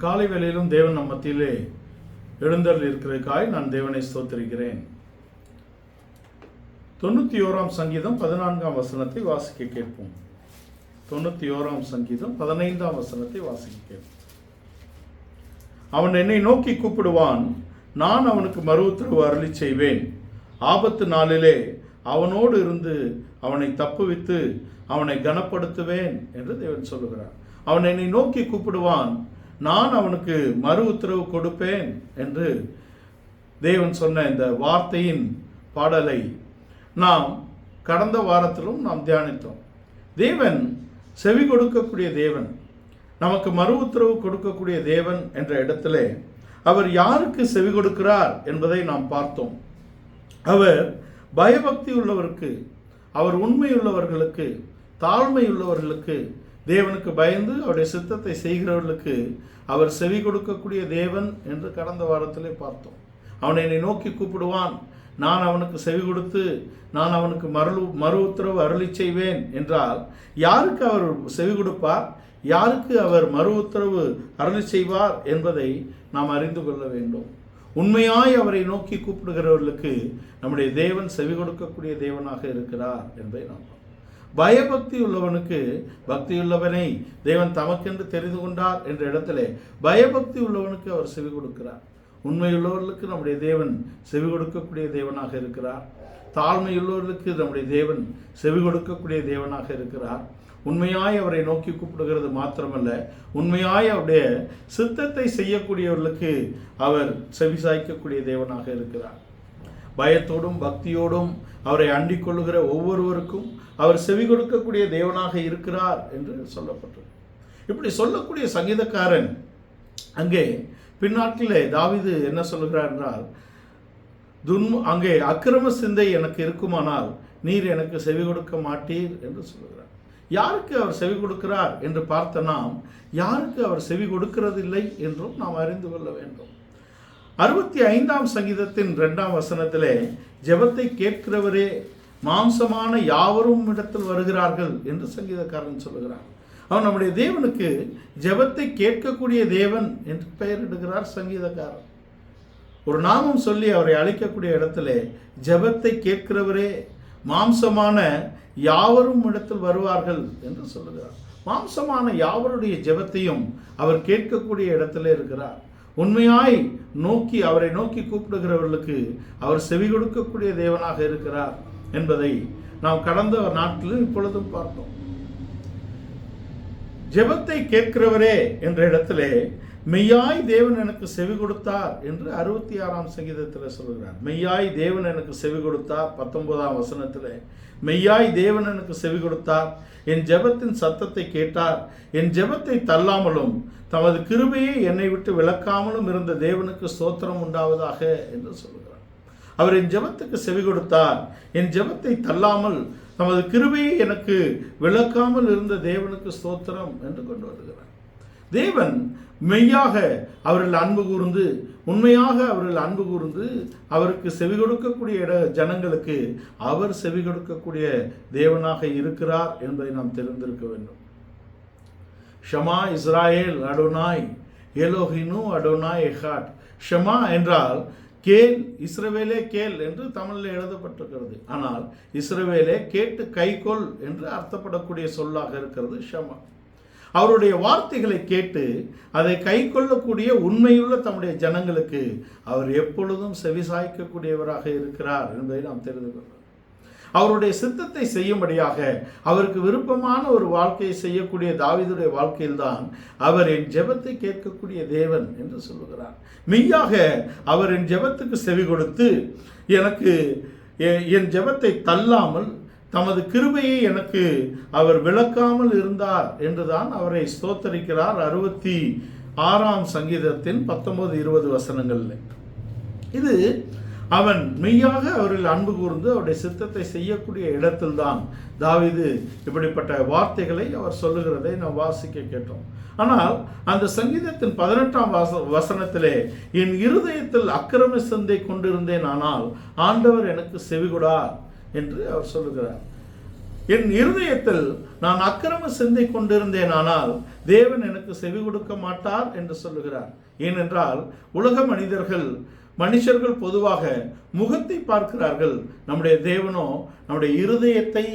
காலை வேளையிலும் தேவன் நம் மத்தியிலே எழுந்தருள் இருக்கிறதுக்காய் நான் தேவனை ஸ்தோத்திரிக்கிறேன். 91 சங்கீதம் 14 வசனத்தை வாசிக்க கேட்போம். 91 சங்கீதம் 15 வசனத்தை வாசிக்க கேட்போம். அவன் என்னை நோக்கி கூப்பிடுவான், நான் அவனுக்கு மறு உத்தரவு அருளி செய்வேன். ஆபத்து நாளிலே அவனோடு இருந்து அவனை தப்புவித்து அவனை கனப்படுத்துவேன் என்று தேவன் சொல்லுகிறார். அவன் என்னை நோக்கி கூப்பிடுவான், நான் அவனுக்கு மறு உத்தரவு கொடுப்பேன் என்று தேவன் சொன்ன இந்த வார்த்தையின் பாடலை நாம் கடந்த வாரத்திலும் நாம் தியானித்தோம். தேவன் செவி கொடுக்கக்கூடிய தேவன், நமக்கு மறு உத்தரவு கொடுக்கக்கூடிய தேவன் என்ற இடத்திலே அவர் யாருக்கு செவி கொடுக்கிறார் என்பதை நாம் பார்த்தோம். அவர் பயபக்தி உள்ளவருக்கு, அவர் உண்மையுள்ளவர்களுக்கு, தாழ்மையுள்ளவர்களுக்கு, தேவனுக்கு பயந்து அவருடைய சித்தத்தை செய்கிறவர்களுக்கு அவர் செவி கொடுக்கக்கூடிய தேவன் என்று கடந்த வாரத்திலே பார்த்தோம். அவனை என்னை நோக்கி கூப்பிடுவான், நான் அவனுக்கு செவி கொடுத்து நான் அவனுக்கு மறு உத்தரவு அருளி செய்வேன் என்றால் யாருக்கு அவர் செவி கொடுப்பார், யாருக்கு அவர் மறு உத்தரவு அருளி செய்வார் என்பதை நாம் அறிந்து கொள்ள வேண்டும். உண்மையாய் அவரை நோக்கி கூப்பிடுகிறவர்களுக்கு நம்முடைய தேவன் செவி கொடுக்கக்கூடிய தேவனாக இருக்கிறார் என்பதை நாம் பயபக்தி உள்ளவனுக்கு, பக்தியுள்ளவனை தேவன் தமக்கென்று தெரிந்து கொண்டார் என்ற இடத்திலே பயபக்தி உள்ளவனுக்கு அவர் செவி கொடுக்கிறார். உண்மையுள்ளவர்களுக்கு நம்முடைய தேவன் செவி கொடுக்கக்கூடிய தேவனாக இருக்கிறார். தாழ்மையுள்ளவர்களுக்கு நம்முடைய தேவன் செவி கொடுக்கக்கூடிய தேவனாக இருக்கிறார். உண்மையாய் அவரை நோக்கி கூப்பிடுகிறது மாத்திரமல்ல, உண்மையாய் அவருடைய சித்தத்தை செய்யக்கூடியவர்களுக்கு அவர் செவிசாய்க்கக்கூடிய தேவனாக இருக்கிறார். பயத்தோடும் பக்தியோடும் அவரை அண்டிக் கொள்ளுகிற ஒவ்வொருவருக்கும் அவர் செவி கொடுக்கக்கூடிய தேவனாக இருக்கிறார் என்று சொல்லப்பட்டது. இப்படி சொல்லக்கூடிய சங்கீதக்காரன் அங்கே பின்னாட்டிலே தாவீது என்ன சொல்லுகிறார் என்றால், அங்கே அக்கிரம சிந்தை எனக்கு இருக்குமானால் நீர் எனக்கு செவி கொடுக்க மாட்டீர் என்று சொல்லுகிறார். யாருக்கு அவர் செவி கொடுக்கிறார் என்று பார்த்த நாம், யாருக்கு அவர் செவி கொடுக்கிறதில்லை என்றும் நாம் அறிந்து கொள்ள வேண்டும். 65 சங்கீதத்தின் 2 வசனத்திலே ஜெபத்தை கேட்கிறவரே மாம்சமான யாவரும் இடத்தில் வருகிறார்கள் என்று சங்கீதக்காரன் சொல்லுகிறார். அவன் நம்முடைய தேவனுக்கு ஜெபத்தை கேட்கக்கூடிய தேவன் என்று பெயரிடுகிறார் சங்கீதக்காரன். ஒரு நாமம் சொல்லி அவரை அழைக்கக்கூடிய இடத்திலே ஜெபத்தை கேட்கிறவரே மாம்சமான யாவரும் இடத்தில் வருவார்கள் என்று சொல்லுகிறார். மாம்சமான யாவருடைய ஜெபத்தையும் அவர் கேட்கக்கூடிய இடத்திலே இருக்கிறார். உண்மையாய் நோக்கி அவரை நோக்கி கூப்பிடுகிறவர்களுக்கு அவர் செவி கொடுக்கக்கூடிய தேவனாக இருக்கிறார் என்பதை நாம் கடந்த நாட்களிலும் இப்பொழுதும் பார்த்தோம். ஜெபத்தை கேட்கிறவரே என்ற இடத்திலே மெய்யாய் தேவன் எனக்கு செவி கொடுத்தார் என்று 66 சங்கீதத்தில் சொல்கிறார். மெய்யாய் தேவன் எனக்கு செவி கொடுத்தார். 19 வசனத்தில் மெய்யாய் தேவன் எனக்கு செவி கொடுத்தார், என் ஜெபத்தின் சத்தத்தை கேட்டார், என் ஜெபத்தை தள்ளாமலும் தமது கிருபையை என்னை விட்டு விலக்காமலும் இருந்த தேவனுக்கு ஸ்தோத்திரம் உண்டாவதாக என்று சொல்கிறார். அவர் என் ஜெபத்துக்கு செவி கொடுத்தார், என் ஜெபத்தை தள்ளாமல் தமது கிருபையை எனக்கு விலக்காமல் இருந்த தேவனுக்கு ஸ்தோத்திரம் என்று கொண்டு வருகிறார். தேவன் மெய்யாக அவர்கள் அன்பு கூர்ந்து, உண்மையாக அவர்கள் அன்பு கூர்ந்து அவருக்கு செவி கொடுக்கக்கூடிய ஜனங்களுக்கு அவர் செவி கொடுக்கக்கூடிய தேவனாக இருக்கிறார் என்பதை நாம் தெரிந்திருக்க வேண்டும். ஷமா இஸ்ராயேல் அடோனாய் எலோஹினு அடோனாய் எஹாட். ஷமா என்றால் கேள், இஸ்ரவேலே கேள் என்று தமிழில் எழுதப்பட்டிருக்கிறது. ஆனால் இஸ்ரவேலே கேட்டு கைகொள் என்று அர்த்தப்படக்கூடிய சொல்லாக இருக்கிறது ஷமா. அவருடைய வார்த்தைகளை கேட்டு அதை கை கொள்ளக்கூடிய உண்மையுள்ள தம்முடைய ஜனங்களுக்கு அவர் எப்பொழுதும் செவிசாய்க்கக்கூடியவராக இருக்கிறார் என்பதை நாம் தெரிந்து கொள்கிறோம். அவருடைய சித்தத்தை செய்யும்படியாக அவருக்கு விருப்பமான ஒரு வாழ்க்கையை செய்யக்கூடிய தாவீதுடைய வாழ்க்கையில்தான் அவர் என் ஜெபத்தை கேட்கக்கூடிய தேவன் என்று சொல்லுகிறார். மெய்யாக அவர் என் ஜெபத்துக்கு செவி கொடுத்து எனக்கு என் ஜெபத்தை தள்ளாமல் தமது கிருபையை எனக்கு அவர் விளக்காமல் இருந்தார் என்றுதான் அவரை ஸ்தோத்தரிக்கிறார் 66 சங்கீதத்தின் 19-20 வசனங்களில். இது அவன் மெய்யாக அவரில் அன்பு கூர்ந்து அவருடைய சித்தத்தை செய்யக்கூடிய இடத்தில்தான் தாவீது இப்படிப்பட்ட வார்த்தைகளை அவர் சொல்லுகிறதை நாம் வாசிக்க கேட்டோம். ஆனால் அந்த சங்கீதத்தின் 18 வசனத்திலே என் இருதயத்தில் அக்கிரம சிந்தை கொண்டிருந்தேன், ஆனால் ஆண்டவர் எனக்கு செவிகொடார் என்று அவர் சொல்லுகிறார். என் இருதயத்தில் நான் அக்கிரம சிந்தை கொண்டிருந்தேன், ஆனால் தேவன் எனக்கு செவி கொடுக்க மாட்டார் என்று சொல்லுகிறார். ஏனென்றால் உலக மனுஷர்கள் பொதுவாக முகத்தை பார்க்கிறார்கள். நம்முடைய தேவனோ நம்முடைய இருதயத்தை,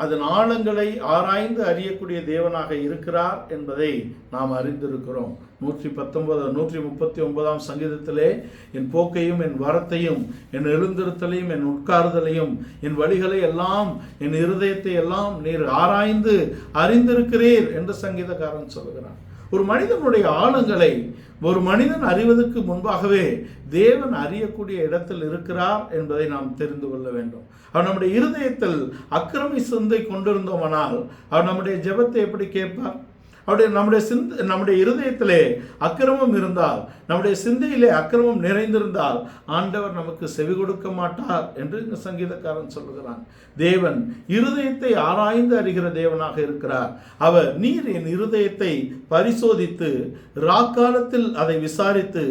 அதன் ஆழங்களை ஆராய்ந்து அறியக்கூடிய தேவனாக இருக்கிறார் என்பதை நாம் அறிந்திருக்கிறோம். 139 சங்கீதத்திலே என் போக்கையும் என் வரத்தையும் என் எழுந்திருத்தலையும் என் உட்காருதலையும் என் வழிகளை எல்லாம் என் இருதயத்தை எல்லாம் நீர் ஆராய்ந்து அறிந்திருக்கிறீர் என்று சங்கீதக்காரன் சொல்கிறான். ஒரு மனிதனுடைய ஆழங்களை ஒரு மனிதன் அறிவதற்கு முன்பாகவே தேவன் அறியக்கூடிய இடத்தில் இருக்கிறார் என்பதை நாம் தெரிந்து கொள்ள வேண்டும். அவர் நம்முடைய இருதயத்தில் அக்கிரமி சிந்தை கொண்டிருந்தோமானால் அவர் நம்முடைய ஜெபத்தை எப்படி கேட்பார்? நம்முடைய இருதயத்திலே அக்கிரமம் இருந்தால், நம்முடைய சிந்தையிலே அக்கிரமம் நிறைந்திருந்தால் ஆண்டவர் நமக்கு செவி கொடுக்க மாட்டார் என்று இந்த சங்கீதக்காரன் சொல்லுகிறான். தேவன் இருதயத்தை ஆராய்ந்து அறிகிற தேவனாக இருக்கிறார். அவர் நீர் என் இருதயத்தை பரிசோதித்து ராக்காலத்தில் அதை விசாரித்து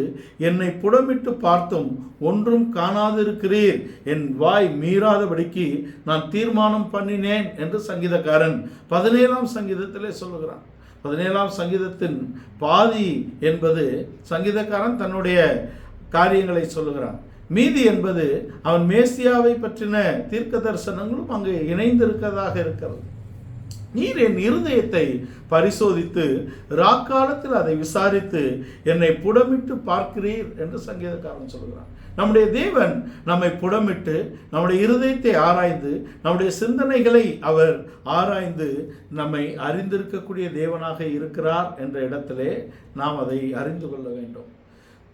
என்னை புடமிட்டு பார்த்தும் ஒன்றும் காணாதிருக்கிறீர், என் வாய் மீறாதபடிக்கு நான் தீர்மானம் பண்ணினேன் என்று சங்கீதக்காரன் 17ஆம் சங்கீதத்திலே சொல்லுகிறான். 17ஆம் சங்கீதத்தின் பாதி என்பது சங்கீதக்காரன் தன்னுடைய காரியங்களை சொல்லுகிறான். மீதி என்பது அவன் மேசியாவை பற்றின தீர்க்க தரிசனங்களும் அங்கு இணைந்திருக்கிறதாக இருக்கிறது. நீர் என் இருதயத்தை பரிசோதித்து ராக்காலத்தில் அதை விசாரித்து என்னை புடமிட்டு பார்க்கிறீர் என்று சங்கீதக்காரன் சொல்கிறான். நம்முடைய தேவன் நம்மை புடமிட்டு நம்முடைய இருதயத்தை ஆராய்ந்து நம்முடைய சிந்தனைகளை அவர் ஆராய்ந்து நம்மை அறிந்திருக்கக்கூடிய தேவனாக இருக்கிறார் என்ற இடத்திலே நாம் அதை அறிந்து கொள்ள வேண்டும்.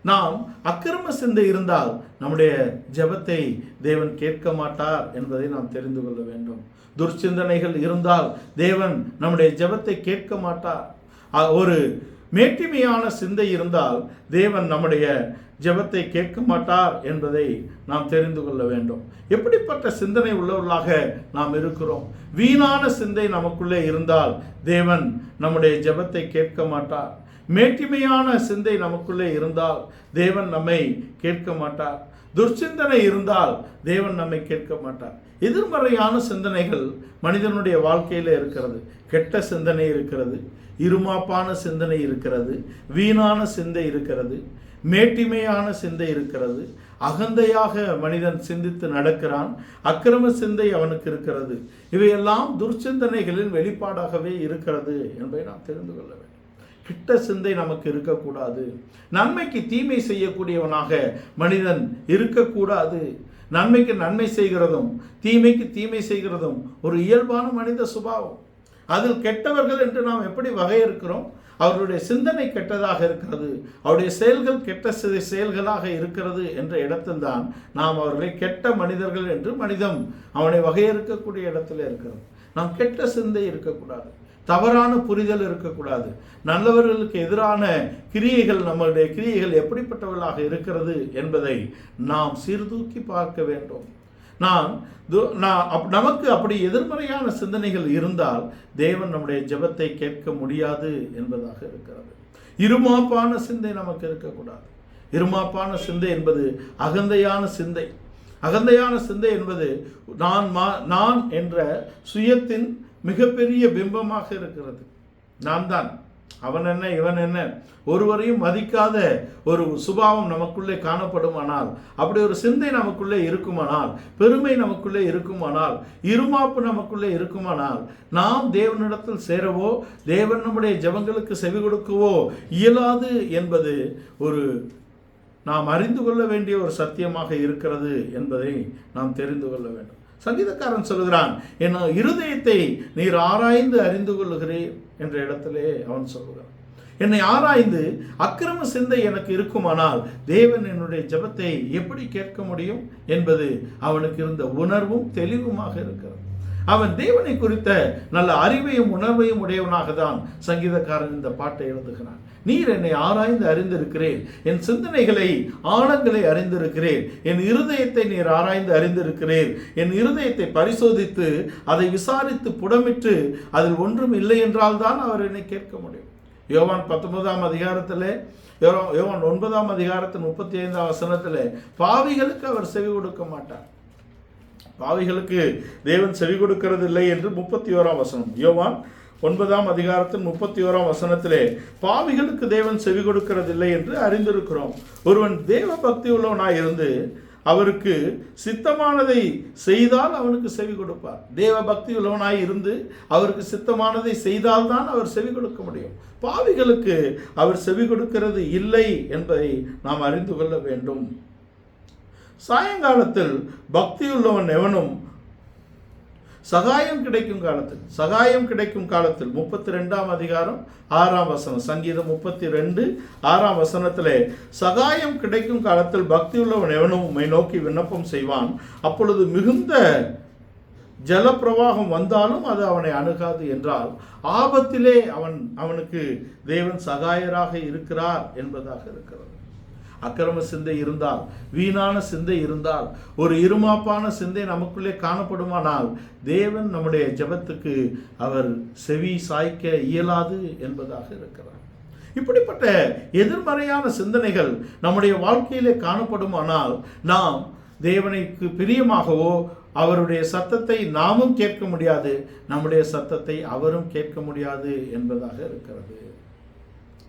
நாம் அக்கிரம சிந்தை இருந்தால் நம்முடைய ஜெபத்தை தேவன் கேட்க மாட்டார் என்பதை நாம் தெரிந்து கொள்ள வேண்டும். துர்ச்சிந்தனைகள் இருந்தால் தேவன் நம்முடைய ஜெபத்தை கேட்க மாட்டார். ஒரு மேட்டிமையான சிந்தை இருந்தால் தேவன் நம்முடைய ஜெபத்தை கேட்க மாட்டார் என்பதை நாம் தெரிந்து கொள்ள வேண்டும். எப்படிப்பட்ட சிந்தனை உள்ளவர்களாக நாம் இருக்கிறோம்? வீணான சிந்தை நமக்குள்ளே இருந்தால் தேவன் நம்முடைய ஜெபத்தை கேட்க மாட்டார். மேட்டிமையான சிந்தை நமக்குள்ளே இருந்தால் தேவன் நம்மை கேட்க மாட்டார். துர்ச்சிந்தனை இருந்தால் தேவன் நம்மை கேட்க மாட்டார். எதிர்மறையான சிந்தனைகள் மனிதனுடைய வாழ்க்கையில் இருக்கிறது. கெட்ட சிந்தனை இருக்கிறது, இருமாப்பான சிந்தனை இருக்கிறது, வீணான சிந்தை இருக்கிறது, மேட்டிமையான சிந்தை இருக்கிறது, அகந்தையாக மனிதன் சிந்தித்து நடக்கிறான், அக்கிரம சிந்தை அவனுக்கு இருக்கிறது. இவையெல்லாம் துர்ச்சிந்தனைகளின் வெளிப்பாடாகவே இருக்கிறது என்பதை நாம் தெரிந்து கொள்ள வேண்டும். கிட்ட சிந்தை நமக்கு இருக்கக்கூடாது. நன்மைக்கு தீமை செய்யக்கூடியவனாக மனிதன் இருக்கக்கூடாது. நன்மைக்கு நன்மை செய்கிறதும் தீமைக்கு தீமை செய்கிறதும் ஒரு இயல்பான மனித சுபாவம். அதில் கெட்டவர்கள் என்று நாம் எப்படி வகையிருக்கிறோம்? அவருடைய சிந்தனை கெட்டதாக இருக்கிறது, அவருடைய செயல்கள் கெட்ட செயல்களாக இருக்கிறது என்ற இடத்தில்தான் நாம் அவர்களை கெட்ட மனிதர்கள் என்று மனிதம் அவனை வகையிருக்கக்கூடிய இடத்துல இருக்கிறது. நாம் கெட்ட சிந்தை இருக்கக்கூடாது, தவறான புரிதல் இருக்கக்கூடாது. நல்லவர்களுக்கு எதிரான கிரியைகள், நம்மளுடைய கிரியைகள் எப்படிப்பட்டவர்களாக இருக்கிறது என்பதை நாம் சீர்தூக்கி பார்க்க வேண்டும். நமக்கு அப்படி எதிர்மறையான சிந்தனைகள் இருந்தால் தேவன் நம்முடைய ஜெபத்தை கேட்க முடியாது என்பதாக இருக்கிறது. இருமாப்பான சிந்தை நமக்கு இருக்கக்கூடாது. இருமாப்பான சிந்தை என்பது அகந்தையான சிந்தை. அகந்தையான சிந்தை என்பது நான் என்ற சுயத்தின் மிகப்பெரிய பிம்பமாக இருக்கிறது. நான் தான், அவன் என்ன இவன் என்ன, ஒருவரையும் மதிக்காத ஒரு சுபாவம் நமக்குள்ளே காணப்படுமானால், அப்படி ஒரு சிந்தை நமக்குள்ளே இருக்குமானால், பெருமை நமக்குள்ளே இருக்குமானால், இருமாப்பு நமக்குள்ளே இருக்குமானால், நாம் தேவனிடத்தில் சேரவோ தேவன் நம்முடைய ஜெபங்களுக்கு செவி கொடுக்கவோ இயலாது என்பது ஒரு நாம் அறிந்து கொள்ள வேண்டிய ஒரு சத்தியமாக இருக்கிறது என்பதை நாம் தெரிந்து கொள்ள வேண்டும். சங்கீதக்காரன் சொல்லுகிறான், என் இருதயத்தை நீர் ஆராய்ந்து அறிந்து கொள்ளுகிறீர் என்ற இடத்திலே அவன் சொல்லுகிறான். என்னை ஆராய்ந்து அக்கிரம சிந்தை எனக்கு இருக்குமானால் தேவன் என்னுடைய ஜெபத்தை எப்படி கேட்க முடியும் என்பது அவனுக்கு இருந்த உணர்வும் தெளிவுமாக இருக்கிறது. அவன் தேவனை குறித்த நல்ல அறிவையும் உணர்வையும் உடையவனாக தான் சங்கீதக்காரன் இந்த பாட்டை எழுதுகிறான். நீர் என்னை ஆராய்ந்து அறிந்திருக்கிறேன், என் சிந்தனைகளை ஆழங்களை அறிந்திருக்கிறேன், என் இருதயத்தை நீர் ஆராய்ந்து அறிந்திருக்கிறேன், என் இருதயத்தை பரிசோதித்து அதை விசாரித்து புடமிட்டு அதில் ஒன்றும் இல்லை என்றால் தான் அவர் என்னை கேட்க முடியும். யோவான் 19ஆம் அதிகாரத்தில், யோவான் 9ஆம் அதிகாரத்தின் 35ஆம் வசனத்தில் பாவிகளுக்கு அவர் செவி கொடுக்க மாட்டார். பாவிகளுக்கு தேவன் செவி கொடுக்கிறதில்லை என்று 31ஆம் வசனம். யோவான் 9ஆம் அதிகாரத்தின் 31ஆம் வசனத்திலே பாவிகளுக்கு தேவன் செவி கொடுக்கிறதில்லை என்று அறிந்திருக்கிறோம். ஒருவன் தேவ பக்தி உள்ளவனாய் இருந்து அவருக்கு சித்தமானதை செய்தால் அவனுக்கு செவி கொடுப்பார். தேவ பக்தி உள்ளவனாய் இருந்து அவருக்கு சித்தமானதை செய்தால்தான் அவர் செவி கொடுக்க முடியும். பாவிகளுக்கு அவர் செவி கொடுக்கிறது இல்லை என்பதை நாம் அறிந்து கொள்ள வேண்டும். சாயங்காலத்தில் பக்தியுள்ளவன் எவனும் சகாயம் கிடைக்கும் காலத்தில் 32ஆம் அதிகாரம் 6ஆம் வசனம், சங்கீதம் 32 6ஆம் வசனத்திலே சகாயம் கிடைக்கும் காலத்தில் பக்தியுள்ளவன் எவனும் உம்மை நோக்கி விண்ணப்பம் செய்வான், அப்பொழுது மிகுந்த ஜலப்பிரவாகம் வந்தாலும் அது அவனை அணுகாது என்றால் ஆபத்திலே அவனுக்கு தேவன் சகாயராக இருக்கிறார் என்பதாக இருக்கிறது. அக்கிரம சிந்தை இருந்தால், வீணான சிந்தை இருந்தால், ஒரு இருமாப்பான சிந்தை நமக்குள்ளே காணப்படுமானால் தேவன் நம்முடைய ஜெபத்துக்கு அவர் செவி சாய்க்க இயலாது என்பதாக இருக்கிறார். இப்படிப்பட்ட எதிர்மறையான சிந்தனைகள் நம்முடைய வாழ்க்கையிலே காணப்படுமானால் நாம் தேவனுக்கு பிரியமாகவோ அவருடைய சத்தத்தை நாமும் கேட்க முடியாது, நம்முடைய சத்தத்தை அவரும் கேட்க முடியாது என்பதாக இருக்கிறது.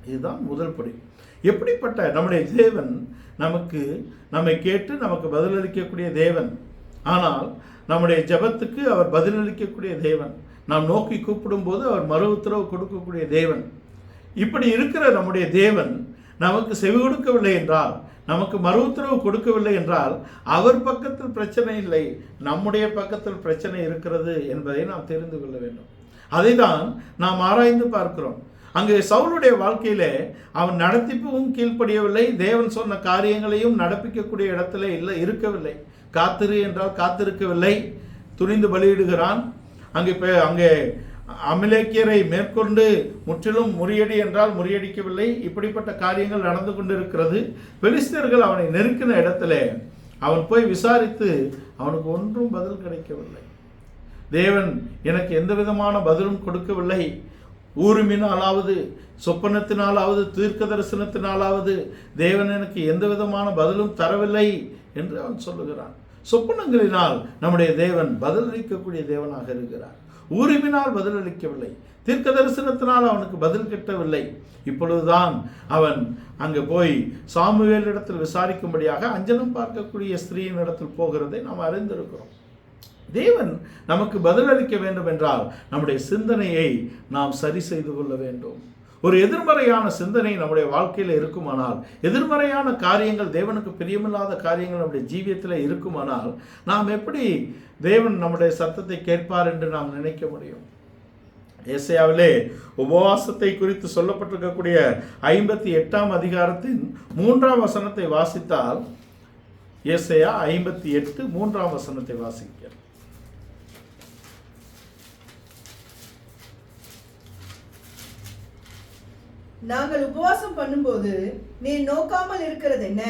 இதுதான் முதல் படி. எப்படிப்பட்ட நம்முடைய தேவன் நம்மை கேட்டு நமக்கு பதிலளிக்கக்கூடிய தேவன். ஆனால் நம்முடைய ஜெபத்துக்கு அவர் பதிலளிக்கக்கூடிய தேவன். நாம் நோக்கி கூப்பிடும் போது அவர் மறு உத்தரவு கொடுக்கக்கூடிய தேவன். இப்படி இருக்கிற நம்முடைய தேவன் நமக்கு செவி கொடுக்கவில்லை என்றால், நமக்கு மறு உத்தரவு கொடுக்கவில்லை என்றால் அவர் பக்கத்தில் பிரச்சனை இல்லை, நம்முடைய பக்கத்தில் பிரச்சனை இருக்கிறது என்பதை நாம் தெரிந்து கொள்ள வேண்டும். அதை தான் நாம் ஆராய்ந்து பார்க்கிறோம். அங்கே சவுலுடைய வாழ்க்கையிலே அவன் நடத்திப்பும் கீழ்ப்படியவில்லை, தேவன் சொன்ன காரியங்களையும் நடப்பிக்கக்கூடிய இடத்துல இருக்கவில்லை. காத்திரு என்றால் காத்திருக்கவில்லை, துணிந்து பலியிடுகிறான். அங்கே அமலேக்கியரை மேற்கொண்டு முற்றிலும் முறியடி என்றால் முறியடிக்கவில்லை. இப்படிப்பட்ட காரியங்கள் நடந்து கொண்டிருக்கிறது. பெலிஸ்தர்கள் அவனை நெருக்கின இடத்துல அவன் போய் விசாரித்து அவனுக்கு ஒன்றும் பதில் கிடைக்கவில்லை. தேவன் எனக்கு எந்த விதமான பதிலும் கொடுக்கவில்லை, ஊருமினாலாவது சொப்பனத்தினாலாவது தீர்க்க தரிசனத்தினாலாவது தேவன் எனக்கு எந்த விதமான பதிலும் தரவில்லை என்று அவன் சொல்லுகிறான். சொப்பனங்களினால் நம்முடைய தேவன் பதிலளிக்கக்கூடிய தேவனாக இருக்கிறார். ஊரிமினால் பதிலளிக்கவில்லை, தீர்க்க தரிசனத்தினால் அவனுக்கு பதில் கிட்டவில்லை. இப்பொழுதுதான் அவன் அங்கே போய் சாமுவேலிடத்தில் விசாரிக்கும்படியாக அஞ்சனம் பார்க்கக்கூடிய ஸ்திரீயின் இடத்தில் போகிறதை நாம் அறிந்திருக்கிறோம். தேவன் நமக்கு பதிலளிக்க வேண்டும் என்றால் நம்முடைய சிந்தனையை நாம் சரி செய்து கொள்ள வேண்டும். ஒரு எதிர்மறையான சிந்தனை நம்முடைய வாழ்க்கையில் இருக்குமானால், எதிர்மறையான காரியங்கள், தேவனுக்கு பிரியமில்லாத காரியங்கள் நம்முடைய ஜீவியத்தில் இருக்குமானால் நாம் எப்படி தேவன் நம்முடைய சத்தத்தை கேட்பார் என்று நாம் நினைக்க முடியும்? ஏசாயாவிலே உபவாசத்தை குறித்து சொல்லப்பட்டிருக்கக்கூடிய 58ஆம் அதிகாரத்தின் 3ஆம் வசனத்தை வாசித்தால், ஏசாயா 58 3ஆம் வசனத்தை வாசிக்க. நாங்கள் உபவாசம் பண்ணும்போது நீர் நோக்காமல் இருக்கிறது என்ன?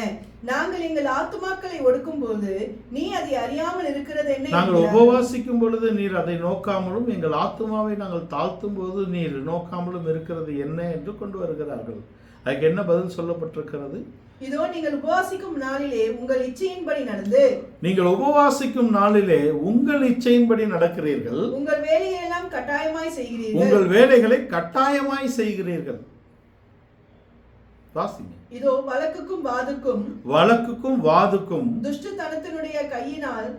நாங்கள் எங்கள் ஆத்துமாக்களை ஒடுக்கும் போது நீ அதை அறியாமல் இருக்கிறது என்ன? நாங்கள் உபவாசிக்கும் பொழுது நீர் அதை நோக்காமலும், எங்கள் ஆத்துமாவை நாங்கள் தாழ்த்தும் போது நீர் நோக்காமலும் இருக்கிறது என்ன என்று கொண்டு வருகிறார்கள். அதுக்கு என்ன பதில் சொல்லப்பட்டிருக்கிறது? இதோ நீங்கள் உபவாசிக்கும் நாளிலே உங்கள் இச்சையின்படி நடந்து, நீங்கள் உபவாசிக்கும் நாளிலே உங்கள் இச்சையின்படி நடக்கிறீர்கள், உங்கள் வேலையை எல்லாம் கட்டாயமாய் செய்கிறீர்கள், உங்கள் வேலைகளை கட்டாயமாய் செய்கிறீர்கள். இதோ வழக்குக்கும் வாதுக்கும் துஷ்டத்தனத்தினுடைய கையினால்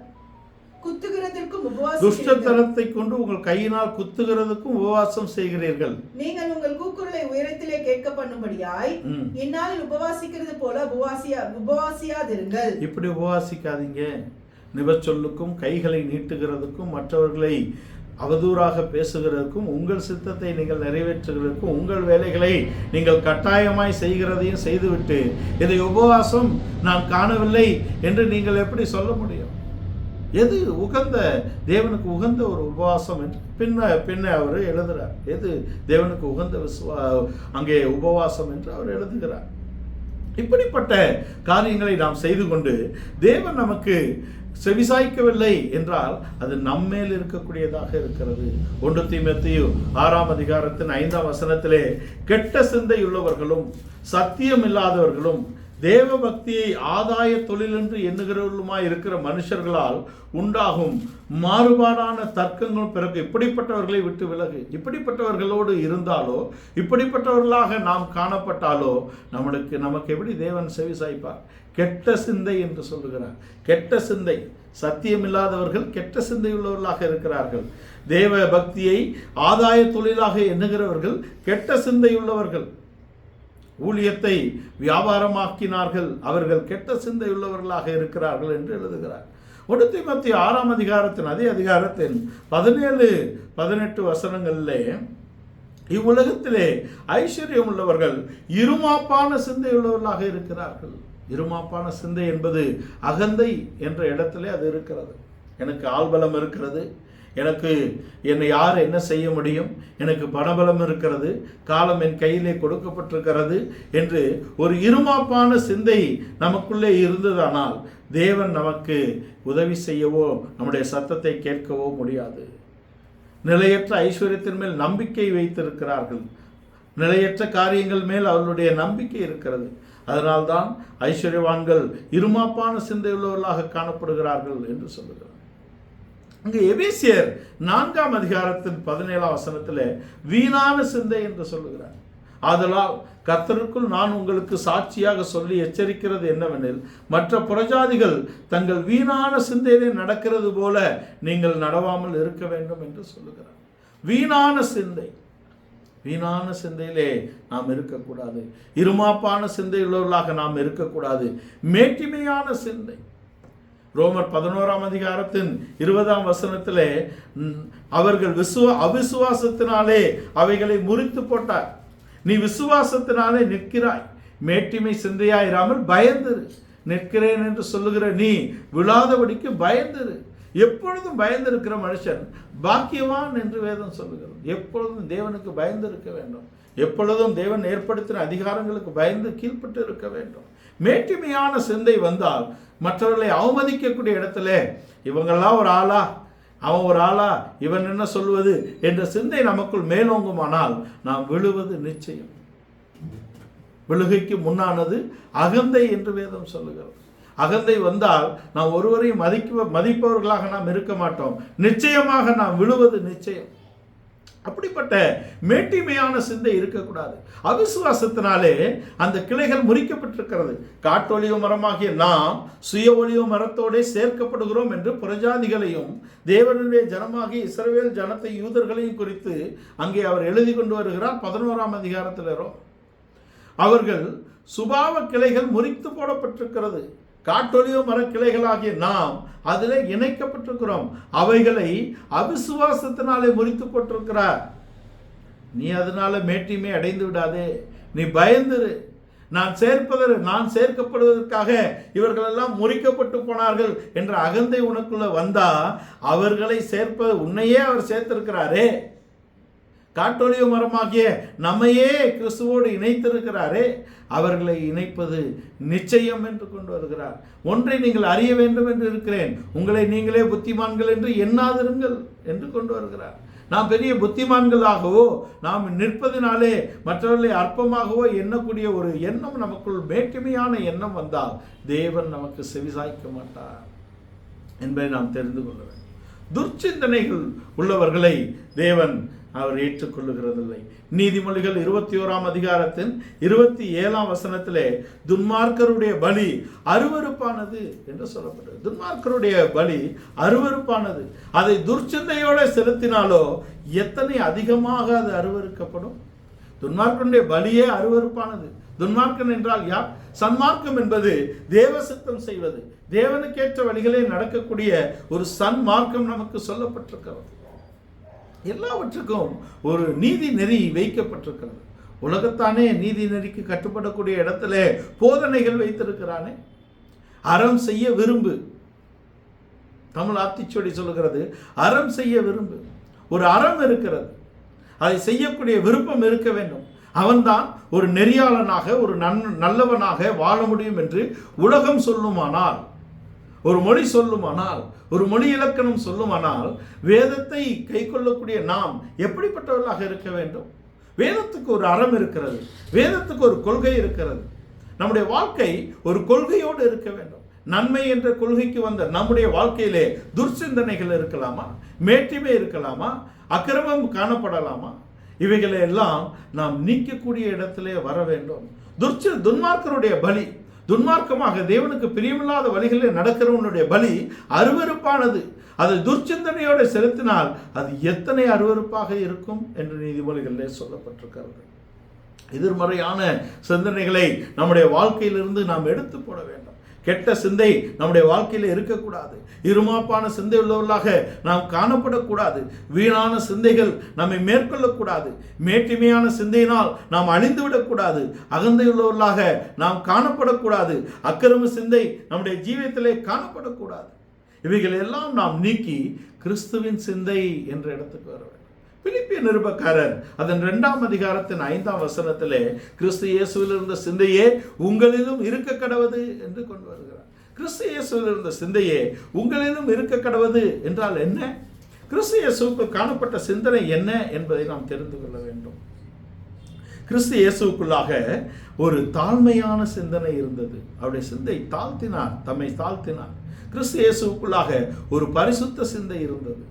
குத்துகிறதற்கும் துஷ்டத்தனத்தை கொண்டு உங்கள் கையினால் குத்துகிறதுக்கும் உபவாசம் செய்கிறீர்கள். நீங்கள் உங்கள் கூக்குரலை உயரத்திலே கேட்க பண்ணும்படியாய் இந்நாளில் உபவாசிக்கிறது போல உபவாசியாதிருங்கள். இப்படி உபவாசிக்காதீங்க. நிபச்சொல்லுக்கும் கைகளை நீட்டுகிறதுக்கும் மற்றவர்களை அவதூறாக பேசுகிறதுக்கும் உங்கள் சித்தத்தை நீங்கள் நிறைவேற்றுகிறதுக்கும் உங்கள் வேலைகளை நீங்கள் கட்டாயமாய் செய்கிறதையும் செய்துவிட்டு இதை உபவாசம் நான் காணவில்லை என்று நீங்கள் எப்படி சொல்ல முடியும்? எது உகந்த, தேவனுக்கு உகந்த ஒரு உபவாசம் என்று பின்ன அவர் எழுதுகிறார். எது தேவனுக்கு உகந்த அங்கே உபவாசம் என்று அவர் எழுதுகிறார். இப்படிப்பட்ட காரியங்களை நாம் செய்து கொண்டு தேவன் நமக்கு செவிசாய்க்கவில்லை என்றால் அது நம்மேல் இருக்கக்கூடியதாக இருக்கிறது. 1 தீமோத்தேயு 6ஆம் அதிகாரத்தின் 5ஆம் வசனத்திலே கெட்ட சிந்தை உள்ளவர்களும் சத்தியம் இல்லாதவர்களும் தேவ பக்தியை ஆதாய தொழில் என்று எண்ணுகிறவர்களுமாய் இருக்கிற மனுஷர்களால் உண்டாகும் மாறுபாடான தர்க்கங்களும் பிறகு இப்படிப்பட்டவர்களை விட்டு விலகு. இப்படிப்பட்டவர்களோடு இருந்தாலோ, இப்படிப்பட்டவர்களாக நாம் காணப்பட்டாலோ நமக்கு எப்படி தேவன் செவி சாய்ப்பார்? கெட்ட சிந்தை என்று சொல்லுகிறார். கெட்ட சிந்தை, சத்தியமில்லாதவர்கள் கெட்ட சிந்தை உள்ளவர்களாக இருக்கிறார்கள். தேவ பக்தியை ஆதாய தொழிலாக எண்ணுகிறவர்கள் கெட்ட சிந்தை உள்ளவர்கள். ஊழியத்தை வியாபாரமாக்கினார்கள், அவர்கள் கெட்ட சிந்தை உள்ளவர்களாக இருக்கிறார்கள் என்று எழுதுகிறார். 1 தீமோத்தேயு 6 அதிகாரத்தின் அதே அதிகாரத்தின் 17-18 வசனங்களிலே, இவ்வுலகத்திலே ஐஸ்வர்யம் உள்ளவர்கள் இருமாப்பான சிந்தை உள்ளவர்களாக இருக்கிறார்கள். இருமாப்பான சிந்தை என்பது அகந்தை என்ற இடத்திலே அது இருக்கிறது. எனக்கு ஆள்பலம் இருக்கிறது, என்னை யார் என்ன செய்ய முடியும், எனக்கு பணபலம் இருக்கிறது, காலம் என் கையிலே கொடுக்கப்பட்டிருக்கிறது என்று ஒரு இருமாப்பான சிந்தை நமக்குள்ளே இருந்ததானால் தேவன் நமக்கு உதவி செய்யவோ நம்முடைய சத்தத்தை கேட்கவோ முடியாது. நிலையற்ற ஐஸ்வர்யத்தின் மேல் நம்பிக்கை வைத்திருக்கிறார்கள். நிலையற்ற காரியங்கள் மேல் அவர்களுடைய நம்பிக்கை இருக்கிறது. அதனால்தான் ஐஸ்வர்யவான்கள் இருமாப்பான சிந்தை உள்ளவர்களாக காணப்படுகிறார்கள் என்று சொல்லுகிறார். அங்கே எபேசியர் 4 அதிகாரத்தின் 17 வசனத்தில் வீணான சிந்தை என்று சொல்லுகிறார். ஆதலால் கர்த்தருக்குள் நான் உங்களுக்கு சாட்சியாக சொல்லி எச்சரிக்கிறது என்னவெனில், மற்ற புறஜாதிகள் தங்கள் வீணான சிந்தையிலே நடக்கிறது போல நீங்கள் நடவாமல் இருக்க வேண்டும் என்று சொல்லுகிறார். வீணான சிந்தை, வீணான சிந்தையிலே நாம் இருக்கக்கூடாது. இருமாப்பான சிந்தை உள்ளவர்களாக நாம் இருக்கக்கூடாது. மேட்டிமையான சிந்தை. ரோமர் 11 அதிகாரத்தின் 20 வசனத்திலே அவர்கள் அவிசுவாசத்தினாலே அவைகளை முறித்து போட்டார். நீ விசுவாசத்தினாலே நிற்கிறாய், மேட்டிமை சிந்தையாயிராமல் பயந்திரு. நிற்கிறேன் என்று சொல்லுகிற நீ விழாதபடிக்கு பயந்திரு. எப்பொழுதும் பயந்திருக்கிற மனுஷன் பாக்கியவான் என்று வேதம் சொல்லுகிறது. எப்பொழுதும் தேவனுக்கு பயந்து இருக்க வேண்டும். எப்பொழுதும் தேவன் ஏற்படுத்தின அதிகாரங்களுக்கு பயந்து கீழ்ப்பட்டு இருக்க வேண்டும். மேட்டிமையான சிந்தை வந்தால் மற்றவர்களை அவமதிக்கக்கூடிய இடத்துல இவங்கெல்லாம் ஒரு ஆளா, அவன் ஒரு ஆளா, இவன் என்ன சொல்வது என்ற சிந்தை நமக்குள் மேலோங்குமானால் நாம் விழுவது நிச்சயம். விழுகைக்கு முன்னானது அகந்தை என்று வேதம் சொல்லுகிறது. அகந்தை வந்தால் நாம் ஒருவரையும் மதிப்பவர்களாக நாம் இருக்க மாட்டோம். நிச்சயமாக நாம் விழுவது நிச்சயம். அப்படிப்பட்ட மேட்டிமையான சிந்தை இருக்கக்கூடாது. அவிசுவாசத்தினாலே அந்த கிளைகள் முறிக்கப்பட்டிருக்கிறது. காட்டொலிவு மரமாகிய நாம் சுய ஒளிவு மரத்தோடே சேர்க்கப்படுகிறோம் என்று புறஜாதிகளையும் தேவனுடைய ஜனமாகிய இஸ்ரவேல் ஜனத்தை யூதர்களையும் குறித்து அங்கே அவர் எழுதி கொண்டு வருகிறார். 11 அதிகாரத்தில் அவர்கள் சுபாவ கிளைகள் முறித்து போடப்பட்டிருக்கிறது. காட்டொலிவு மர கிளைகளாகிய நாம் அதில் இணைக்கப்பட்டிருக்கிறோம். அவைகளை அவிசுவாசத்தினாலே முறித்து போட்டிருக்கிறார். நீ அதனால மேட்டிமை அடைந்து விடாதே, நீ பயந்துரு. நான் சேர்க்கப்படுவதற்காக இவர்களெல்லாம் முறிக்கப்பட்டு போனார்கள் என்ற அகந்தை உனக்குள்ள வந்தா அவர்களை சேர்ப்பது உன்னையே அவர் சேர்த்திருக்கிறாரே. காட்டொலிவு மரமாகிய நம்மையே கிறிஸ்துவோடு இணைத்திருக்கிறாரே, அவர்களை இணைப்பது நிச்சயம் என்று கொண்டு வருகிறார். ஒன்றை நீங்கள் அறிய வேண்டும் என்று இருக்கிறேன், உங்களை நீங்களே புத்திமான்கள் என்று எண்ணாதிருங்கள் என்று கொண்டு வருகிறார். நாம் பெரிய புத்திமான்களாகவோ நாம் நிற்பதினாலே மற்றவர்களை அற்பமாகவோ எண்ணக்கூடிய ஒரு எண்ணம் நமக்குள் மேட்டிமையான எண்ணம் வந்தால் தேவன் நமக்கு செவிசாய்க்க மாட்டார் என்பதை நாம் தெரிந்து கொள்ள வேண்டும். துர்ச்சிந்தனைகள் உள்ளவர்களை தேவன் அவர் ஏற்றுக்கொள்ளுகிறதில்லை. நீதிமொழிகள் 21 அதிகாரத்தின் 27 வசனத்திலே துன்மார்க்கருடைய பலி அருவருப்பானது என்று சொல்லப்பட்டது. துன்மார்க்கருடைய பலி அருவருப்பானது. அதை துர்ச்சிந்தையோடு செலுத்தினாலோ எத்தனை அதிகமாக அது அருவருக்கப்படும். துன்மார்க்கனுடைய பலியே அருவருப்பானது. துன்மார்க்கன் என்றால் யார்? சன்மார்க்கம் என்பது தேவ சித்தம் செய்வது, தேவனுக்கேற்ற வழிகளே நடக்கக்கூடிய ஒரு சன்மார்க்கம் நமக்கு சொல்லப்பட்டிருக்கிறது. எல்லாவற்றுக்கும் ஒரு நீதி நெறி வைக்கப்பட்டிருக்கிறது. உலகத்தானே நீதி நெறிக்கு கட்டுப்படக்கூடிய இடத்துல போதனைகள் வைத்திருக்கிறானே. அறம் செய்ய விரும்பு, தமிழ் ஆத்திச்சொடி சொல்லுகிறது, அறம் செய்ய விரும்பு. ஒரு அறம் இருக்கிறது, அதை செய்யக்கூடிய விருப்பம் இருக்க வேண்டும். அவன்தான் ஒரு நெறியாளனாக, ஒரு நல்லவனாக வாழ முடியும் என்று உலகம் சொல்லுமானால், ஒரு மொழி சொல்லுமானால், ஒரு மொழி இலக்கணம் சொல்லுமானால், வேதத்தை கை கொள்ளக்கூடிய நாம் எப்படிப்பட்டவர்களாக இருக்க வேண்டும்? வேதத்துக்கு ஒரு அறம் இருக்கிறது, வேதத்துக்கு ஒரு கொள்கை இருக்கிறது. நம்முடைய வாழ்க்கை ஒரு கொள்கையோடு இருக்க வேண்டும். நன்மை என்ற கொள்கைக்கு வந்த நம்முடைய வாழ்க்கையிலே துர்சிந்தனைகள் இருக்கலாமா, மேட்டிமை இருக்கலாமா, அக்கிரமம் காணப்படலாமா? இவைகளை எல்லாம் நாம் நீக்கக்கூடிய இடத்திலே வர வேண்டும். துன்மார்க்கருடைய பலி, துன்மார்க்கமாக தேவனுக்கு பிரியமில்லாத வழிகளில் நடக்கிறவனுடைய பலி அருவருப்பானது. அது துர்ச்சிந்தனையோடு செலுத்தினால் அது எத்தனை அருவருப்பாக இருக்கும் என்று நீதிமொழிகளிலே சொல்லப்பட்டிருக்கிறது. எதிர்மறையான சிந்தனைகளை நம்முடைய வாழ்க்கையிலிருந்து நாம் எடுத்து போட வேண்டும். கெட்ட சிந்தை நம்முடைய வாழ்க்கையில் இருக்கக்கூடாது. இருமாப்பான சிந்தை உள்ளவர்களாக நாம் காணப்படக்கூடாது. வீணான சிந்தைகள் நம்மை மேற்கொள்ளக்கூடாது. மேட்டிமையான சிந்தையினால் நாம் அழிந்து விடக்கூடாது. அகந்தை உள்ளவர்களாக நாம் காணப்படக்கூடாது. அக்கிரம சிந்தை நம்முடைய ஜீவியத்திலே காணப்படக்கூடாது. இவைகள் எல்லாம் நாம் நீக்கி கிறிஸ்துவின் சிந்தை என்ற இடத்துக்கு வர வேண்டும். பிலிப்பிய நிருபக்காரர் அதன் 2ஆம் அதிகாரத்தின் 5ஆம் வசனத்திலே கிறிஸ்து இயேசுவில் இருந்த சிந்தையே உங்களிலும் இருக்க கடவது என்று கொண்டு வருகிறார். கிறிஸ்து இயேசுவில் இருந்த சிந்தையே உங்களிலும் இருக்க கடவது என்றால் என்ன? கிறிஸ்து இயேசுவுக்கு காணப்பட்ட சிந்தனை என்ன என்பதை நாம் தெரிந்து கொள்ள வேண்டும். கிறிஸ்து இயேசுக்குள்ளாக ஒரு தாழ்மையான சிந்தனை இருந்தது. அவருடைய சிந்தை தாழ்த்தினார், தம்மை தாழ்த்தினார். கிறிஸ்து இயேசுக்குள்ளாக ஒரு பரிசுத்த சிந்தை இருந்தது.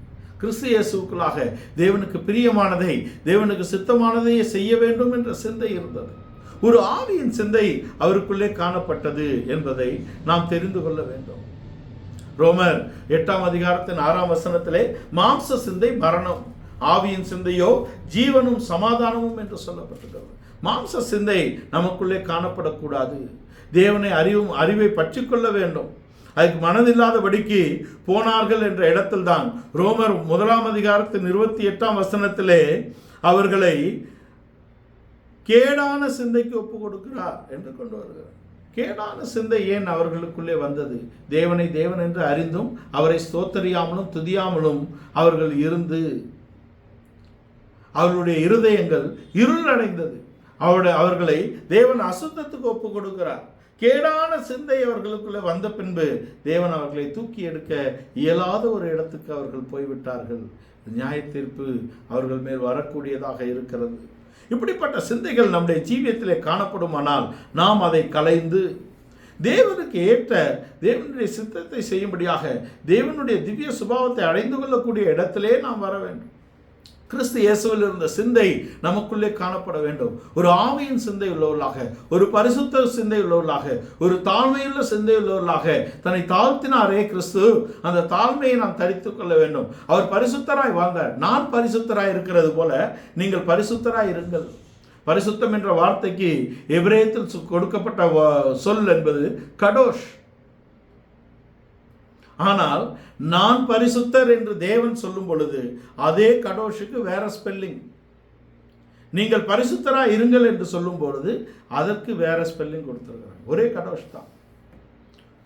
கிறிஸ்து இயேசுவுக்குள்ளாக தேவனுக்கு பிரியமானதை, தேவனுக்கு சித்தமானதையே செய்ய வேண்டும் என்ற சிந்தை இருந்தது. ஒரு ஆவியின் சிந்தை அவருக்குள்ளே காணப்பட்டது என்பதை நாம் தெரிந்து கொள்ள வேண்டும். ரோமர் 8ஆம் அதிகாரத்தின் 6ஆம் வசனத்திலே மாம்ச சிந்தை மரணம், ஆவியின் சிந்தையோ ஜீவனும் சமாதானமும் என்று சொல்லப்பட்டிருக்கிறது. மாம்ச சிந்தை நமக்குள்ளே காணப்படக்கூடாது. தேவனை அறிவை பற்றி கொள்ள வேண்டும். அதுக்கு மனதில்லாதபடிக்கு போனார்கள் என்ற இடத்தில் தான் ரோமர் 1ஆம் அதிகாரத்தின் 28ஆம் வசனத்திலே அவர்களை கேடான சிந்தைக்கு ஒப்பு கொடுக்கிறார் என்று கொண்டு வருகிறார். கேடான சிந்தை ஏன் அவர்களுக்குள்ளே வந்தது? தேவனை தேவன் என்று அறிந்தும் அவரை ஸ்தோத்தரியாமலும் துதியாமலும் அவர்கள் இருந்து அவர்களுடைய இருதயங்கள் இருள் அடைந்தது. அவர்களை தேவன் அசுத்தத்துக்கு ஒப்பு கொடுக்கிறார். கேடான சிந்தை அவர்களுக்குள்ளே வந்த பின்பு தேவன் அவர்களை தூக்கி எடுக்க இயலாத ஒரு இடத்துக்கு அவர்கள் போய்விட்டார்கள். நியாய தீர்ப்பு அவர்கள் மேல் வரக்கூடியதாக இருக்கிறது. இப்படிப்பட்ட சிந்தைகள் நம்முடைய ஜீவியத்திலே காணப்படுமானால் நாம் அதை களைந்து தேவனுக்கு ஏற்ற தேவனுடைய சித்தத்தை செய்யும்படியாக தேவனுடைய திவ்ய சுபாவத்தை அடைந்து கொள்ளக்கூடிய இடத்திலே நாம் வர வேண்டும். கிறிஸ்து இயேசுவில் இருந்த சிந்தை நமக்குள்ளே காணப்பட வேண்டும். ஒரு ஆவியின் சிந்தை உள்ளவர்களாக, ஒரு பரிசுத்த சிந்தை உள்ளவர்களாக, ஒரு தாழ்மையுள்ள சிந்தை உள்ளவர்களாக தன்னை தாழ்த்தினாரே கிறிஸ்து, அந்த தாழ்மையை நாம் தரித்து கொள்ள வேண்டும். அவர் பரிசுத்தராய் வாழ்ந்தார். நான் பரிசுத்தராய் இருக்கிறது போல நீங்கள் பரிசுத்தராய் இருங்கள். பரிசுத்தம் என்ற வார்த்தைக்கு எபிரேயத்தில் கொடுக்கப்பட்ட சொல் என்பது கடோஷ். ஆனால் நான் பரிசுத்தர் என்று தேவன் சொல்லும் பொழுது அதே கடோஷுக்கு வேற ஸ்பெல்லிங். நீங்கள் பரிசுத்தராக இருங்கள் என்று சொல்லும் பொழுது அதற்கு வேற ஸ்பெல்லிங் கொடுத்துருக்காங்க. ஒரே கடோஷ் தான்.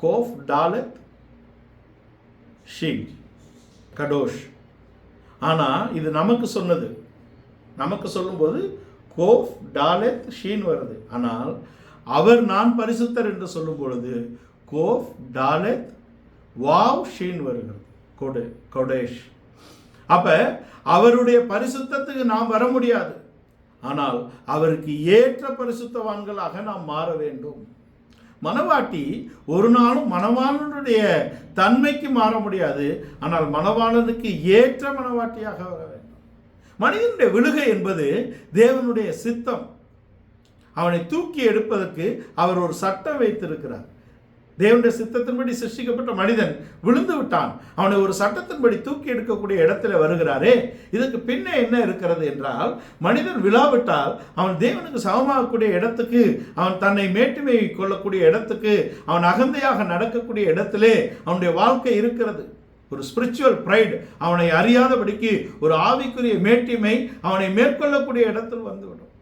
கோஃப் டாலத் ஷீன் கடோஷ். ஆனால் இது நமக்கு சொன்னது. நமக்கு சொல்லும்போது கோஃப் டாலத் ஷீன் வருது. ஆனால் அவர் நான் பரிசுத்தர் என்று சொல்லும் பொழுது கோஃப் டாலத் வாவ் ஷீன் வருகிறது. கொடேஷ். அப்ப அவருடைய பரிசுத்தத்துக்கு நாம் வர முடியாது. ஆனால் அவருக்கு ஏற்ற பரிசுத்தவான்களாக நாம் மாற வேண்டும். மணவாட்டி ஒரு நாளும் மணவாளனுடைய தன்மைக்கு மாற முடியாது. ஆனால் மணவாளனுக்கு ஏற்ற மணவாட்டியாக வர வேண்டும். மனிதனுடைய விழுகை என்பது தேவனுடைய சித்தம். அவனை தூக்கி எடுப்பதற்கு அவர் ஒரு சட்டம் வைத்திருக்கிறார். தேவனுடைய சித்தத்தின்படி சிருஷ்டிக்கப்பட்ட மனிதன் விழுந்து விட்டான். அவனை ஒரு சட்டத்தின்படி தூக்கி எடுக்கக்கூடிய இடத்துல வருகிறாரே. இதுக்கு பின்னே என்ன இருக்கிறது என்றால், மனிதன் விழாவிட்டால் அவன் தேவனுக்கு சமமாகக்கூடிய இடத்துக்கு, அவன் தன்னை மேட்டுமை கொள்ளக்கூடிய இடத்துக்கு, அவன் அகந்தையாக நடக்கக்கூடிய இடத்திலே அவனுடைய வாழ்க்கை இருக்கிறது. ஒரு ஸ்பிரிச்சுவல் ப்ரைட் அவனை அறியாதபடிக்கு ஒரு ஆவிக்குரிய மேட்டிமை அவனை மேற்கொள்ளக்கூடிய இடத்தில் வந்துவிடும்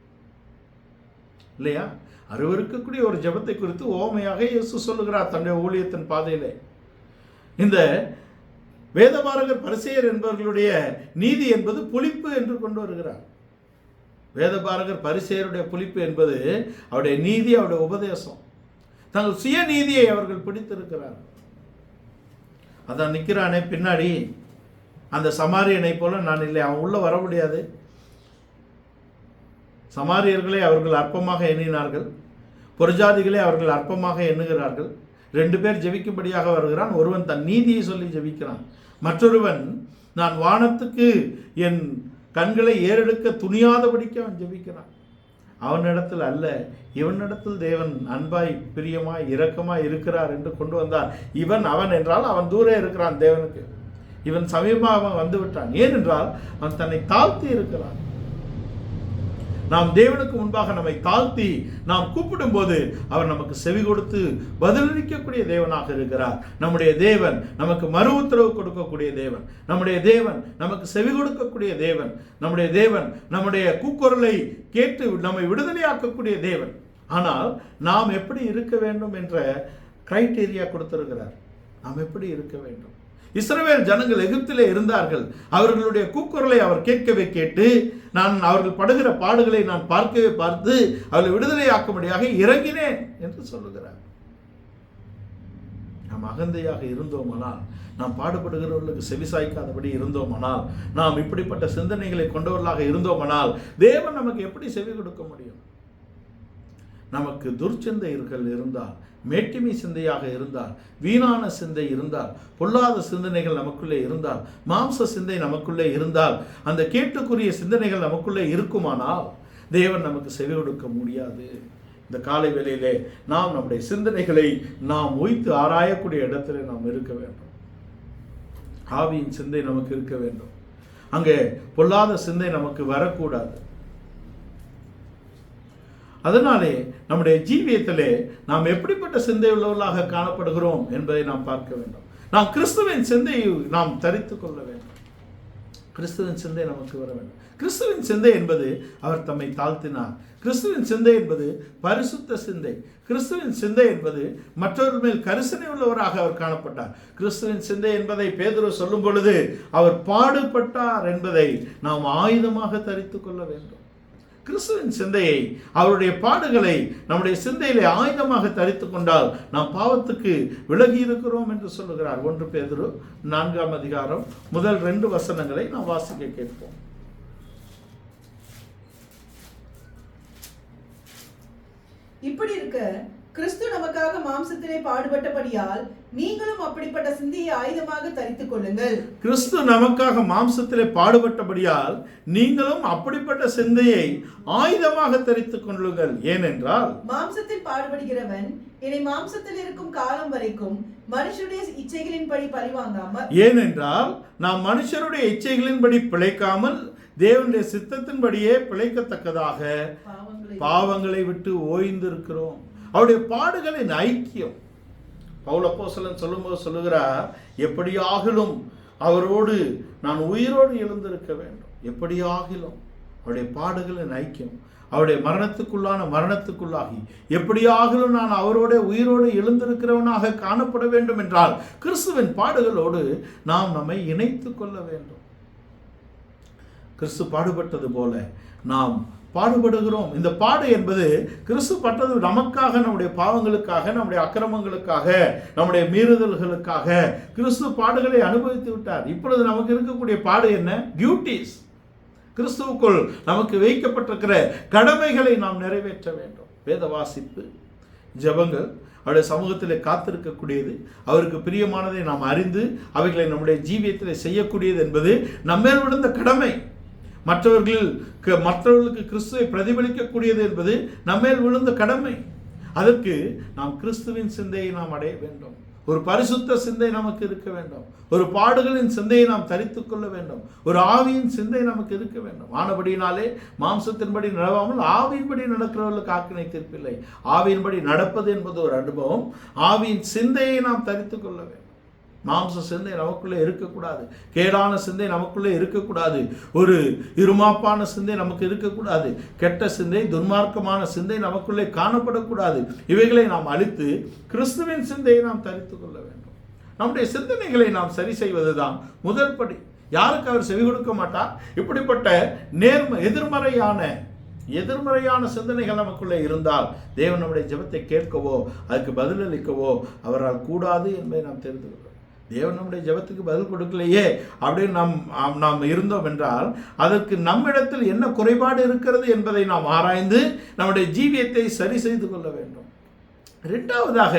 இல்லையா? அருவருக்கக்கூடிய ஒரு ஜெபத்தை குறித்து ஓமையாக இயேசு சொல்லுகிறார் தன்னுடைய ஊழியத்தின் பாதையிலே. இந்த வேதபாரகர் பரிசேயர் என்பவர்களுடைய நீதி என்பது புளிப்பு என்று கொண்டு வருகிறார். வேதபாரகர் பரிசேயருடைய புளிப்பு என்பது அவருடைய நீதி, அவருடைய உபதேசம். தங்கள் சுய நீதியை அவர்கள் பிடித்திருக்கிறார். அதான் நிற்கிறானே பின்னாடி அந்த சமாரியனை போல நான் இல்லை, அவன் உள்ள வர முடியாது. சமாரியர்களை அவர்கள் அற்பமாக எண்ணினார்கள். புறஜாதிகளே அவர்கள் அற்பமாக எண்ணுகிறார்கள். 2 பேர் ஜெபிக்கும்படியாக வருகிறான். ஒருவன் தன் நீதியை சொல்லி ஜெபிக்கிறான். மற்றொருவன் நான் வானத்துக்கு என் கண்களை ஏறெடுக்க துணியாதபடிக்கு அவன் ஜெபிக்கிறான். அவனிடத்தில் அல்ல, இவனிடத்தில் தேவன் அன்பாய் பிரியமாய் இரக்கமாய் இருக்கிறார் என்று கொண்டு வந்தார். அவன் என்றால் அவன் தூரே இருக்கிறான் தேவனுக்கு. இவன் சமீபமாக அவன் வந்து விட்டான். ஏனென்றால் அவன் தன்னை தாழ்த்தி இருக்கிறான். நாம் தேவனுக்கு முன்பாக நம்மை தாழ்த்தி நாம் கூப்பிடும் போது அவர் நமக்கு செவி கொடுத்து பதிலளிக்கக்கூடிய தேவனாக இருக்கிறார். நம்முடைய தேவன் நமக்கு மறு உத்தரவு கொடுக்கக்கூடிய தேவன். நம்முடைய தேவன் நமக்கு செவி கொடுக்கக்கூடிய தேவன். நம்முடைய தேவன் நம்முடைய கூக்குரலை கேட்டு நம்மை விடுதலையாக்கக்கூடிய தேவன். ஆனால் நாம் எப்படி இருக்க வேண்டும் என்ற கிரைட்டீரியா கொடுத்திருக்கிறார். நாம் எப்படி இருக்க வேண்டும்? இஸ்ரவேல் ஜனங்கள் எகிப்திலே இருந்தார்கள். அவர்களுடைய கூக்குரலை அவர் கேட்கவே கேட்டு, நான் அவர்கள் படுகிற பாடுகளை நான் பார்க்கவே பார்த்து அவர்களை விடுதலையாக்கும்படியாக இறங்கினேன் என்று சொல்லுகிறார். நாம் அகந்தையாக இருந்தோமானால், நாம் பாடுபடுகிறவர்களுக்கு செவிசாய்க்காதபடி இருந்தோமானால், நாம் இப்படிப்பட்ட சிந்தனைகளை கொண்டவர்களாக இருந்தோமானால் தேவன் நமக்கு எப்படி செவி கொடுக்க முடியும்? நமக்கு துர்ச்சிந்தைகள் இருந்தால், மேட்டிமை சிந்தையாக இருந்தால், வீணான சிந்தை இருந்தால், பொல்லாத சிந்தனைகள் நமக்குள்ளே இருந்தால், மாம்ச சிந்தை நமக்குள்ளே இருந்தால், அந்த கேட்டுக்குரிய சிந்தனைகள் நமக்குள்ளே இருக்குமானால் தேவன் நமக்கு செவி கொடுக்க முடியாது. இந்த காலை வேளையிலே நாம் நம்முடைய சிந்தனைகளை நாம் உய்த்து ஆராயக்கூடிய இடத்துல நாம் இருக்க வேண்டும். ஆவியின் சிந்தை நமக்கு இருக்க வேண்டும். அங்கே பொல்லாத சிந்தை நமக்கு வரக்கூடாது. அதனாலே நம்முடைய ஜீவியத்திலே நாம் எப்படிப்பட்ட சிந்தை உள்ளவர்களாக காணப்படுகிறோம் என்பதை நாம் பார்க்க வேண்டும். நாம் கிறிஸ்துவின் சிந்தையை நாம் தரித்து கொள்ள வேண்டும். கிறிஸ்துவின் சிந்தை நமக்கு வர வேண்டும். கிறிஸ்துவின் சிந்தை என்பது அவர் தம்மை தாழ்த்தினார். கிறிஸ்துவின் சிந்தை என்பது பரிசுத்த சிந்தை. கிறிஸ்துவின் சிந்தை என்பது மற்றவர்கள் மேல் கரிசனை உள்ளவராக அவர் காணப்பட்டார். கிறிஸ்துவின் சிந்தை என்பதை பேதுரு சொல்லும் பொழுது அவர் பாடுபட்டார் என்பதை நாம் ஆயுதமாக தரித்து கொள்ள வேண்டும். கிறிஸ்துவின் சிந்தையை, அவருடைய பாடுகளை நம்முடைய சிந்தையிலே ஆயுதமாக தரித்து கொண்டால் நாம் பாவத்துக்கு விலகி இருக்கிறோம் என்று சொல்லுகிறார். 1 பேதுரு 4ஆம் அதிகாரம் முதல் 2 வசனங்களை நாம் வாசிக்க கேட்போம். இப்படி இருக்க கிறிஸ்து நமக்காக மாம்சத்திலே பாடுபட்டபடியால் நீங்களும் அப்படிப்பட்ட சிந்தையை ஆயுதமாக தரித்துக் கொள்ளுங்கள். கிறிஸ்து நமக்காக மாம்சத்திலே பாடுபட்டபடியால் நீங்களும் அப்படிப்பட்ட சிந்தையை ஆயுதமாக தரித்துக் கொள்ளுங்கள். ஏனென்றால் மாம்சத்தில் பாடுபடுகிறவன் இனி மாம்சத்தில் இருக்கும் காலம் வரைக்கும் மனுஷருடைய இச்சைகளின்படி பழிவாங்காமல், ஏனென்றால் நாம் மனுஷருடைய இச்சைகளின்படி பிழைக்காமல் தேவனுடைய சித்தத்தின்படியே பிழைக்கத்தக்கதாக பாவங்களை விட்டு ஓய்ந்திருக்கிறோம். அவருடைய பாடுகளின் ஐக்கியம் பவுல் அப்போஸ்தலன் சொல்லும்போது சொல்லுகிறார், எப்படியாகிலும் அவரோடு நான் உயிரோடு எழுந்திருக்க வேண்டும். எப்படியாகிலும் அவருடைய பாடுகளின் ஐக்கியம், அவருடைய மரணத்துக்குள்ளாகி எப்படியாகிலும் நான் அவரோட உயிரோடு எழுந்திருக்கிறவனாக காணப்பட வேண்டும் என்றால் கிறிஸ்துவின் பாடுகளோடு நாம் நம்மை இணைத்து கொள்ள வேண்டும். கிறிஸ்து பாடுபட்டது போல நாம் பாடுபடுகிறோம். இந்த பாடு என்பது கிறிஸ்து பட்டது நமக்காக, நம்முடைய பாவங்களுக்காக, நம்முடைய அக்கிரமங்களுக்காக, நம்முடைய மீறுதல்களுக்காக கிறிஸ்து பாடுகளை அனுபவித்து விட்டார். இப்பொழுது நமக்கு இருக்கக்கூடிய பாடு என்ன? டியூட்டிஸ். கிறிஸ்துவுக்குள் நமக்கு வைக்கப்பட்டிருக்கிற கடமைகளை நாம் நிறைவேற்ற வேண்டும். வேத வாசிப்பு, ஜெபங்கள், அவருடைய சமூகத்தில் காத்திருக்கக்கூடியது, அவருக்கு பிரியமானதை நாம் அறிந்து அவைகளை நம்முடைய ஜீவியத்தில் செய்யக்கூடியது என்பது நம்மேல் விழுந்த கடமை. மற்றவர்களுக்கு கிறிஸ்துவை பிரதிபலிக்கக்கூடியது என்பது நம்மேல் விழுந்த கடமை. அதற்கு நாம் கிறிஸ்துவின் சிந்தையை நாம் அடைய வேண்டும். ஒரு பரிசுத்த சிந்தை நமக்கு இருக்க வேண்டும். ஒரு பாடுகளின் சிந்தையை நாம் தரித்து கொள்ள வேண்டும். ஒரு ஆவியின் சிந்தை நமக்கு இருக்க வேண்டும். ஆனபடியினாலே மாம்சத்தின்படி நடவாமல் ஆவியின்படி நடக்கிறவர்களுக்கு ஆக்கினை தீர்ப்பில்லை. ஆவியின்படி நடப்பது என்பது ஒரு அனுபவம். ஆவியின் சிந்தையை நாம் தரித்து கொள்ள வேண்டும். மாம்ச சிந்தை நமக்குள்ளே இருக்கக்கூடாது. கேடான சிந்தை நமக்குள்ளே இருக்கக்கூடாது. ஒரு இருமாப்பான சிந்தை நமக்கு இருக்கக்கூடாது. கெட்ட சிந்தை, துன்மார்க்கமான சிந்தை நமக்குள்ளே காணப்படக்கூடாது. இவைகளை நாம் அழித்து கிறிஸ்துவின் சிந்தையை நாம் தரித்து கொள்ள வேண்டும். நம்முடைய சிந்தனைகளை நாம் சரி செய்வதுதான் முதல் படி. யாருக்கு அவர் செவி கொடுக்க மாட்டார்? இப்படிப்பட்ட எதிர்மறையான சிந்தனைகள் நமக்குள்ளே இருந்தால் தேவன் நம்முடைய ஜெபத்தை கேட்கவோ அதுக்கு பதிலளிக்கவோ அவரால் கூடாது என்பதை நாம் தெரிந்து கொள்வோம். தேவன் நம்முடைய ஜெபத்துக்கு பதில் கொடுக்கலையே அப்படின்னு நாம் இருந்தோம் என்றால் அதற்கு நம்மிடத்தில் என்ன குறைபாடு இருக்கிறது என்பதை நாம் ஆராய்ந்து நம்முடைய ஜீவியத்தை சரி செய்து கொள்ள வேண்டும். இரண்டாவதாக,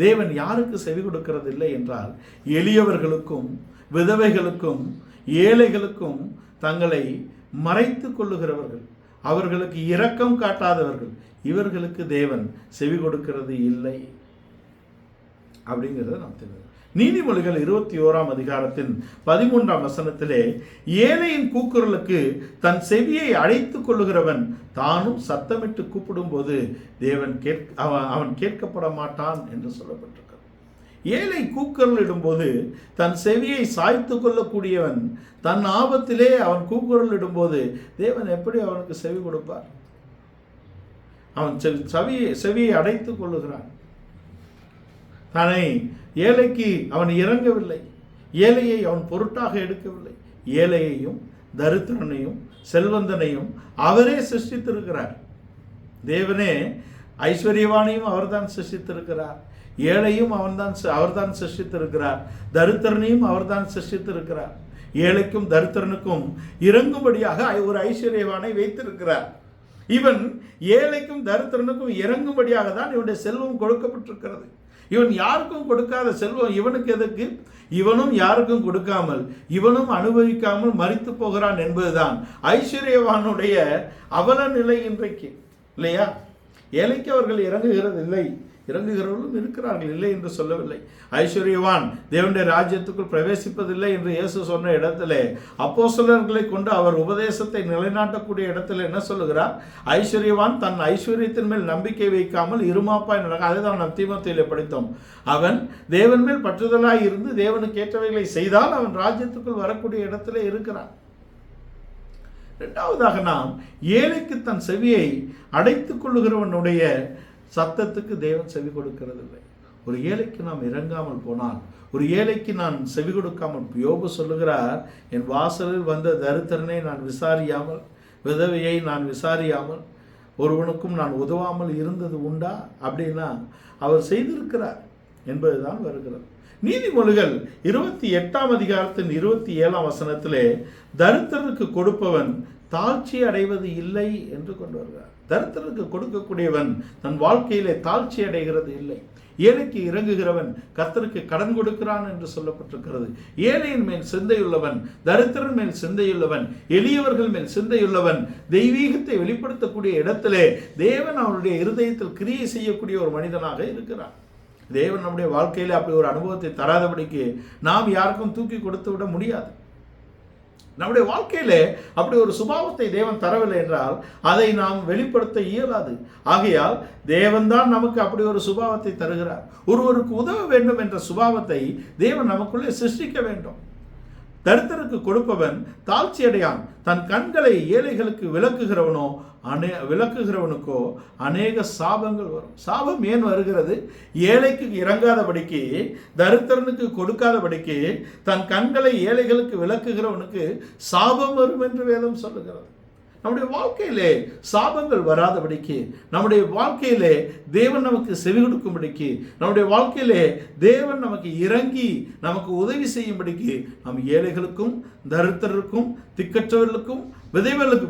தேவன் யாருக்கு செவி கொடுக்கிறது இல்லை என்றால் எளியவர்களுக்கும் விதவைகளுக்கும் ஏழைகளுக்கும் தங்களை மறைத்து கொள்ளுகிறவர்கள், அவர்களுக்கு இரக்கம் காட்டாதவர்கள், இவர்களுக்கு தேவன் செவி கொடுக்கிறது இல்லை அப்படிங்கிறத நாம் தெரியும். நீதிமொழிகள் 21ஆம் அதிகாரத்தின் 13ஆம் வசனத்திலே, ஏழையின் கூக்குரலுக்கு தன் செவியை அழைத்துக் கொள்ளுகிறவன் தானும் சத்தமிட்டு கூப்பிடும் போது தேவன் அவன் கேட்கப்பட மாட்டான் என்று சொல்லப்பட்டிருக்கிறது. ஏழை கூக்குரல் இடும்போது தன் செவியை சாய்த்து கொள்ளக்கூடியவன் தன் ஆபத்திலே அவன் கூக்குரல் இடும்போது தேவன் எப்படி அவனுக்கு செவி கொடுப்பார்? அவன் செவியை அடைத்துக் கொள்ளுகிறான். தன்னை ஏழைக்கு அவன் இறங்கவில்லை, ஏழையை அவன் பொருட்டாக எடுக்கவில்லை. ஏழையையும் தரித்திரனையும் செல்வந்தனையும் அவரே சிருஷ்டித்திருக்கிறார். தேவனே ஐஸ்வர்யவானையும் அவர்தான் சிருஷ்டித்திருக்கிறார், ஏழையும் அவர்தான் சிருஷ்டித்திருக்கிறார், தரித்திரனையும் அவர்தான் சிருஷ்டித்திருக்கிறார். ஏழைக்கும் தரித்திரனுக்கும் இறங்கும்படியாக ஒரு ஐஸ்வர்யவானை வைத்திருக்கிறார். இவன் ஏழைக்கும் தரித்திரனுக்கும் இறங்கும்படியாக தான் இவனுடைய செல்வம் கொடுக்கப்பட்டிருக்கிறது. இவன் யாருக்கும் கொடுக்காத செல்வம் இவனுக்கு எதற்கு? இவனும் யாருக்கும் கொடுக்காமல் இவனும் அனுபவிக்காமல் மரித்து போகிறான் என்பதுதான் ஐஸ்வர்யவானுடைய அவல நிலை இன்றைக்கு, இல்லையா? ஏழைக்கு அவர்கள் இறங்குகிறது இல்லை, இறங்குகிறவர்களும் இருக்கிறார்கள், இல்லை என்று சொல்லவில்லை. ஐஸ்வர்யவான் தேவனுடைய ராஜ்யத்துக்குள் பிரவேசிப்பதில்லை என்று இயேசு சொன்ன இடத்துல அப்போஸ்தலர்களை கொண்டு அவர் உபதேசத்தை நிலைநாட்டக்கூடிய இடத்துல என்ன சொல்லுகிறார்? ஐஸ்வர்யவான் தன் ஐஸ்வர்யத்தின் மேல் நம்பிக்கை வைக்காமல் இருமாப்பாய் நடக்க. அதுதான் நாம் தீமோத்தேயுவிலே படித்தோம். அவன் தேவன் மேல் பற்றுதலாய் இருந்து தேவனுக்கு ஏற்றவைகளை செய்தால் அவன் ராஜ்யத்துக்குள் வரக்கூடிய இடத்துல இருக்கிறான். இரண்டாவதாக, நாம் ஏழைக்கு தன் செவியை அடைத்துக் கொள்ளுகிறவனுடைய சத்தத்துக்கு தேவன் செவி கொடுக்கிறதில்லை. ஒரு ஏழைக்கு நாம் இறங்காமல் போனால், ஒரு ஏழைக்கு நான் செவி கொடுக்காமல், யோபு சொல்லுகிறார், என் வாசலில் வந்த தரித்திரனை நான் விசாரியாமல், விதவையை நான் விசாரியாமல், ஒருவனுக்கும் நான் உதவாமல் இருந்தது உண்டா அப்படின்னா அவர் செய்திருக்கிறார் என்பதுதான் வருகிறது. நீதிமொழிகள் 28ஆம் அதிகாரத்தின் 27ஆம் வசனத்திலே, தரித்திரனுக்கு கொடுப்பவன் தாழ்ச்சி அடைவது இல்லை என்று கொண்டு வருகிறார். தரித்திரனுக்கு கொடுக்கக்கூடியவன் தன் வாழ்க்கையிலே தாழ்ச்சி அடைகிறது இல்லை. ஏழைக்கு இறங்குகிறவன் கர்த்தருக்கு கடன் கொடுக்கிறான் என்று சொல்லப்பட்டிருக்கிறது. ஏழையின் மேல் சிந்தையுள்ளவன், தரித்திரன் மேல் சிந்தையுள்ளவன், எளியவர்கள் மேல் சிந்தையுள்ளவன் தெய்வீகத்தை வெளிப்படுத்தக்கூடிய இடத்திலே தேவன் அவனுடைய இருதயத்தில் கிரியை செய்யக்கூடிய ஒரு மனிதனாக இருக்கிறான். தேவன் நம்முடைய வாழ்க்கையிலே அப்படி ஒரு அனுபவத்தை தராதபடிக்கு நாம் யாருக்கும் தூக்கி கொடுத்து விட முடியாது. நம்முடைய வாழ்க்கையிலே அப்படி ஒரு சுபாவத்தை தேவன் தரவில்லை என்றால் அதை நாம் வெளிப்படுத்த இயலாது. ஆகையால் தேவன்தான் நமக்கு அப்படி ஒரு சுபாவத்தை தருகிறார். ஒருவருக்கு உதவ வேண்டும் என்ற சுபாவத்தை தேவன் நமக்குள்ளே சிருஷ்டிக்க வேண்டும். தரித்திரனுக்கு கொடுப்பவன் தாழ்ச்சி அடையான். தன் கண்களை ஏழைகளுக்கு விளக்குகிறவனுக்கோ அநேக சாபங்கள் வரும். சாபம் ஏன் வருகிறது? ஏழைக்கு இறங்காதபடிக்கு, தரித்திரனுக்கு கொடுக்காதபடிக்கு, தன் கண்களை ஏழைகளுக்கு விளக்குகிறவனுக்கு சாபம் வரும் என்று வேதம் சொல்லுகிறது. நம்முடைய வாழ்க்கையிலே சாபங்கள் வராதபடிக்கு, நம்முடைய வாழ்க்கையிலே தேவன் நமக்கு செவி கொடுக்கும்படிக்கு, நம்முடைய வாழ்க்கையிலே தேவன் நமக்கு இறங்கி நமக்கு உதவி செய்யும்படிக்கு நம் ஏழைகளுக்கும் தரித்திரருக்கும் திக்கற்றவர்களுக்கும்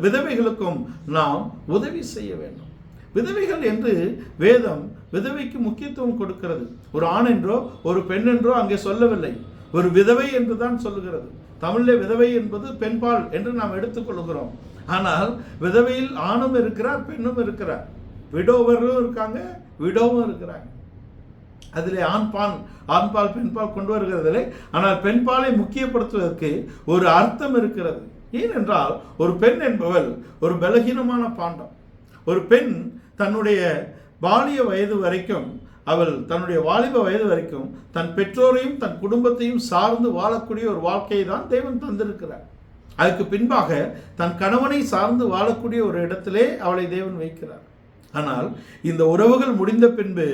விதவைகளுக்கும் நாம் உதவி செய்ய வேண்டும். விதவைகள் என்று வேதம் விதவைக்கு முக்கியத்துவம் கொடுக்கிறது. ஒரு ஆண் என்றோ ஒரு பெண் என்றோ அங்கே சொல்லவில்லை, ஒரு விதவை என்று தான் சொல்லுகிறது. தமிழிலே விதவை என்பது பெண்பால் என்று நாம் எடுத்துக்கொள்கிறோம். ஆனால் விதவையில் ஆணும் இருக்கிறார், பெண்ணும் இருக்கிறார், விடோவரும் இருக்காங்க, விடோவும் இருக்கிறாங்க. அதிலே ஆண்பால் பெண்பால் கொண்டு வருகிறதில்லை. ஆனால் பெண்பாலை முக்கியப்படுத்துவதற்கு ஒரு அர்த்தம் இருக்கிறது. ஏனென்றால் ஒரு பெண் என்பவள் ஒரு பலகீனமான பாண்டம். ஒரு பெண் தன்னுடைய பாலிய வயது வரைக்கும், அவள் தன்னுடைய வாலிப வயது வரைக்கும் தன் பெற்றோரையும் தன் குடும்பத்தையும் சார்ந்து வாழக்கூடிய ஒரு வாழ்க்கையை தான் தேவன் தந்திருக்கிறார். அதுக்கு பின்பாக தன் கணவனை சார்ந்து வாழக்கூடிய ஒரு இடத்திலே அவளை தேவன் வைக்கிறார். ஆனால் இந்த உறவுகள் முடிந்த பின்பு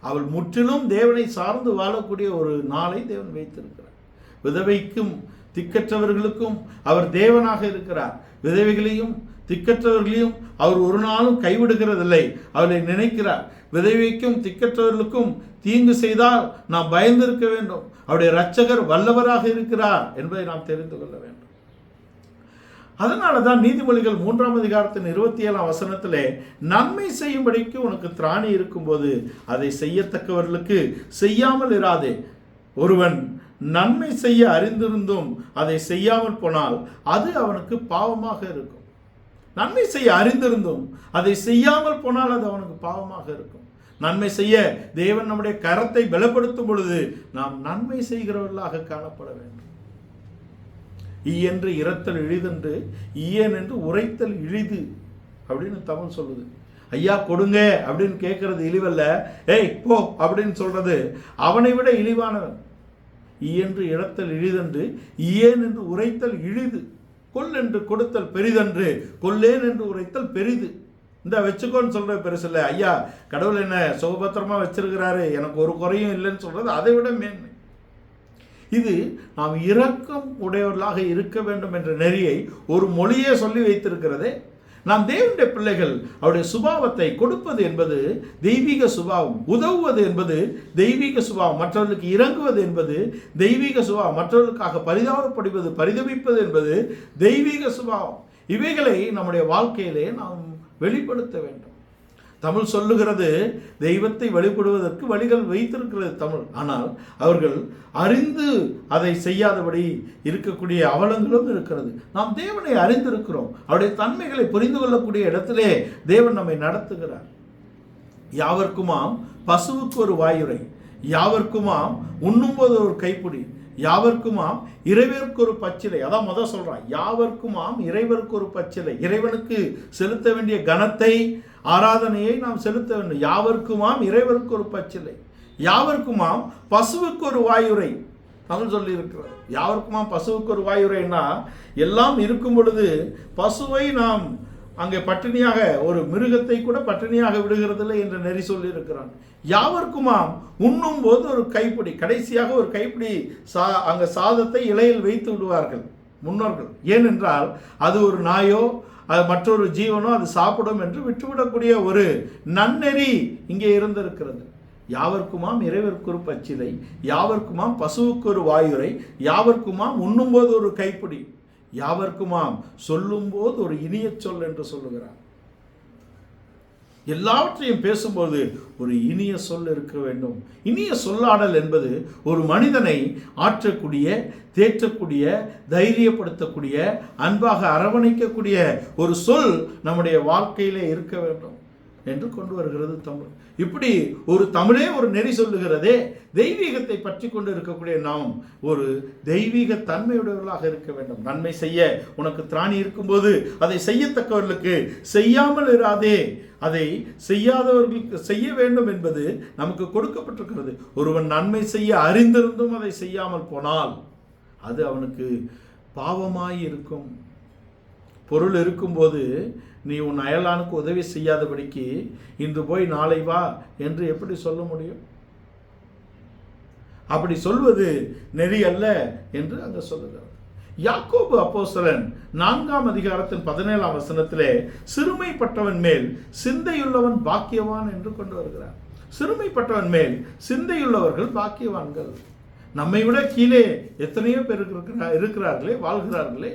அவள் முற்றிலும் தேவனை சார்ந்து வாழக்கூடிய ஒரு நாளை தேவன் வைத்திருக்கிறார். விதவைக்கும் திக்கற்றவர்களுக்கும் அவர் தேவனாக இருக்கிறார். விதவைகளையும் திக்கற்றவர்களையும் அவர் ஒரு நாளும் கைவிடுகிறதில்லை. அவளை நினைக்கிறார். விதவைக்கும் திக்கற்றவர்களுக்கும் தீங்கு செய்தால் நாம் பயந்திருக்க வேண்டும். அவருடைய இரட்சகர் வல்லவராக இருக்கிறார் என்பதை நாம் தெரிந்து கொள்ள வேண்டும். அதனால தான் நீதிமொழிகள் 3ஆம் அதிகாரத்தின் 27ஆம் வசனத்திலே நன்மை செய்யும்படிக்கு உனக்கு திராணி இருக்கும்போது அதை செய்யத்தக்கவர்களுக்கு செய்யாமல் இராதே. ஒருவன் நன்மை செய்ய அறிந்திருந்தும் அதை செய்யாமல் போனால் அது அவனுக்கு பாவமாக இருக்கும். நன்மை செய்ய அறிந்திருந்தும் அதை செய்யாமல் போனால் அது அவனுக்கு பாவமாக இருக்கும். நன்மை செய்ய தேவன் நம்முடைய கரத்தை பலப்படுத்தும் பொழுது நாம் நன்மை செய்கிறவர்களாக காணப்பட வேண்டும். ஈயென்று இரத்தல் எளிதென்று ஈயன் என்று உரைத்தல் இழிது அப்படின்னு தமிழ் சொல்லுது. ஐயா கொடுங்க அப்படின்னு கேட்கறது இழிவல்ல, ஏய் போ அப்படின்னு சொல்றது அவனை விட இழிவானவன். ஈயென்று இழத்தல் இழிதென்று ஈயேன் என்று உரைத்தல் இழிது. கொல் என்று கொடுத்தல் பெரிதன்று கொல்லேன் என்று உரைத்தல் பெரிது. இந்த வச்சுக்கோன்னு சொல்றது பெருசு இல்லை. ஐயா கடவுள் என்ன சுகபத்திரமா வச்சிருக்கிறாரு, எனக்கு ஒரு குறையும் இல்லைன்னு சொல்றது அதை விட மேன்மை. இது நாம் இரக்கம் உடையவர்களாக இருக்க வேண்டும் என்ற நெறியை ஒரு மொழியே சொல்லி வைத்திருக்கிறதே. நாம் தேவனுடைய பிள்ளைகள். அவருடைய சுபாவத்தை கொடுப்பது என்பது தெய்வீக சுபாவம், உதவுவது என்பது தெய்வீக சுபாவம், மற்றவர்களுக்கு இறங்குவது என்பது தெய்வீக சுபாவம், மற்றவர்களுக்காக பரிதாபப்படுவது பரிதபிப்பது என்பது தெய்வீக சுபாவம். இவைகளை நம்முடைய வாழ்க்கையிலே நாம் வெளிப்படுத்த வேண்டும். தமிழ் சொல்லுகிறது தெய்வத்தை வழிபடுவதற்கு வழிகள் வைத்திருக்கிறது தமிழ். ஆனால் அவர்கள் அறிந்து அதை செய்யாதபடி இருக்கக்கூடிய அவலங்களும் இருக்கிறது. நாம் தேவனை அறிந்திருக்கிறோம். அவருடைய தன்மைகளை புரிந்து கொள்ளக்கூடிய இடத்திலே தேவன் நம்மை நடத்துகிறார். யாவர்க்குமாம் பசுவுக்கு ஒரு வாயுரை, யாவர்க்குமாம் உண்ணும்போது ஒரு கைப்பிடி, யாவர்க்குமாம் இறைவருக்கு ஒரு பச்சிலை. அதான் முதல் சொல்றான், யாவர்க்குமாம் இறைவருக்கு ஒரு பச்சிலை. இறைவனுக்கு செலுத்த வேண்டிய கனத்தை ஆராதனையை நாம் செலுத்த வேண்டும். யாவர்க்குமாம் இறைவருக்கு ஒரு பச்சிலை, யாவர்க்குமாம் பசுவுக்கு ஒரு வாயுரை தமிழ் சொல்லி இருக்கிறார். யாவர்க்குமாம் பசுவுக்கு ஒரு வாயுரைன்னா எல்லாம் இருக்கும் பொழுது பசுவை நாம் அங்கே பட்டினியாக, ஒரு மிருகத்தை கூட பட்டினியாக விடுகிறதில்லை என்ற நெறி சொல்லி இருக்கிறான். யாவர்க்குமாம் உண்ணும் போது ஒரு கைப்பிடி, கடைசியாக ஒரு கைப்பிடி அங்கே சாதத்தை இலையில் வைத்து விடுவார்கள் முன்னோர்கள். ஏனென்றால் அது ஒரு நாயோ அது மற்றொரு ஜீவனோ அது சாப்பிடும் என்று விட்டுவிடக்கூடிய ஒரு நன்னெறி இங்கே இருந்திருக்கிறது. யாவர்க்குமாம் இறைவருக்கு ஒரு பச்சிலை, யாவர்க்குமாம் பசுவுக்கு ஒரு வாயுரை, யாவர்க்குமாம் உண்ணும்போது ஒரு கைப்பிடி, யாவர்க்குமாம் சொல்லும்போது ஒரு இனிய சொல் என்று சொல்லுகிறார். எல்லாவற்றையும் பேசும்போது ஒரு இனிய சொல் இருக்க வேண்டும். இனிய சொல்லாடல் என்பது ஒரு மனிதனை ஆற்றக்கூடிய, தேற்றக்கூடிய, தைரியப்படுத்தக்கூடிய, அன்பாக அரவணைக்கக்கூடிய ஒரு சொல் நம்முடைய வாழ்க்கையிலே இருக்க வேண்டும் என்று கொண்டு வருகிறது தமிழ். இப்படி ஒரு தமிழே ஒரு நெறி சொல்லுகிறதே. தெய்வீகத்தை பற்றி கொண்டு இருக்கக்கூடிய நாம் ஒரு தெய்வீக தன்மையுடையவர்களாக இருக்க வேண்டும். நன்மை செய்ய உனக்கு திராணி இருக்கும்போது அதை செய்யத்தக்கவர்களுக்கு செய்யாமல் இராதே. அதை செய்யாதவர்களுக்கு செய்ய வேண்டும் என்பது நமக்கு கொடுக்கப்பட்டிருக்கிறது. ஒருவன் நன்மை செய்ய அறிந்திருந்தும் அதை செய்யாமல் போனால் அது அவனுக்கு பாவமாய் இருக்கும். பொருள் இருக்கும்போது நீ உன் அயலானுக்கு உதவி செய்யாதபடிக்கு இன்று போய் நாளை வா என்று எப்படி சொல்ல முடியும்? அப்படி சொல்வது நெறி அல்ல என்று அங்க சொல்லுகிறார். யாக்கோபு அப்போஸ்தலன் 4ஆம் அதிகாரத்தின் 17ஆம் வசனத்திலே சிறுமைப்பட்டவன் மேல் சிந்தையுள்ளவன் பாக்கியவான் என்று கொண்டு வருகிறார். சிறுமைப்பட்டவன் மேல் சிந்தையுள்ளவர்கள் பாக்கியவான்கள். நம்மை விட கீழே எத்தனையோ பேர் இருக்கிறார்களே, வாழ்கிறார்களே.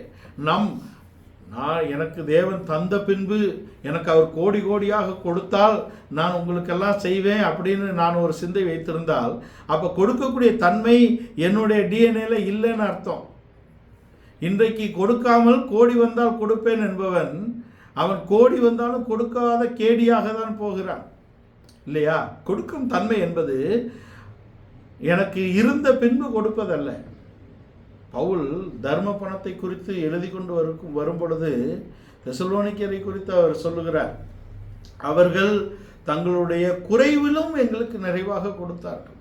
எனக்கு தேவன் தந்த பின்பு எனக்கு அவர் கோடி கோடியாக கொடுத்தால் நான் உங்களுக்கெல்லாம் செய்வேன் அப்படின்னு நான் ஒரு சிந்தை வைத்திருந்தால் அப்போ கொடுக்கக்கூடிய தன்மை என்னுடைய டிஎன்ஏல இல்லைன்னு அர்த்தம். இன்றைக்கு கொடுக்காமல் கோடி வந்தால் கொடுப்பேன் என்பவன் அவன் கோடி வந்தாலும் கொடுக்காத கேடியாக தான் போகிறான் இல்லையா? கொடுக்கும் தன்மை என்பது எனக்கு இருந்த பின்பு கொடுப்பதல்ல. பவுல் தர்ம பணத்தை குறித்து எழுதி கொண்டு வரும் பொழுது தெசலோனிக்கரை குறித்து அவர் சொல்லுகிறார், அவர்கள் தங்களுடைய குறைவிலும் எங்களுக்கு நிறைவாக கொடுத்தார்கள்.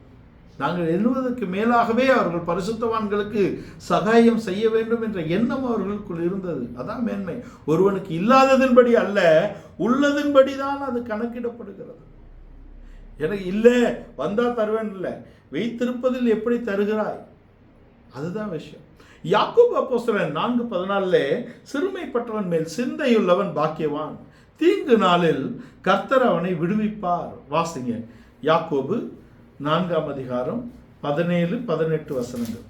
நாங்கள் எண்ணுவதற்கு மேலாகவே அவர்கள் பரிசுத்தவான்களுக்கு சகாயம் செய்ய வேண்டும் என்ற எண்ணம் அவர்களுக்குள் இருந்தது. அதான் மேன்மை. ஒருவனுக்கு இல்லாததின்படி அல்ல, உள்ளதின்படி தான் அது கணக்கிடப்படுகிறது. எனக்கு இல்லை வந்தா தருவேன் இல்லை, வைத்திருப்பதில் எப்படி தருகிறாய், அதுதான் விஷயம். யாக்கோபு அப்போஸ்தலன் 4:14 சிறுமைப்பட்டவன் மேல் சிந்தையுள்ளவன் பாக்கியவான், தீங்கு நாளில் கர்த்தர் அவனை விடுவிப்பார். வாசிங்க யாக்கோபு 4ஆம் அதிகாரம் 17-18 வசனங்கள்.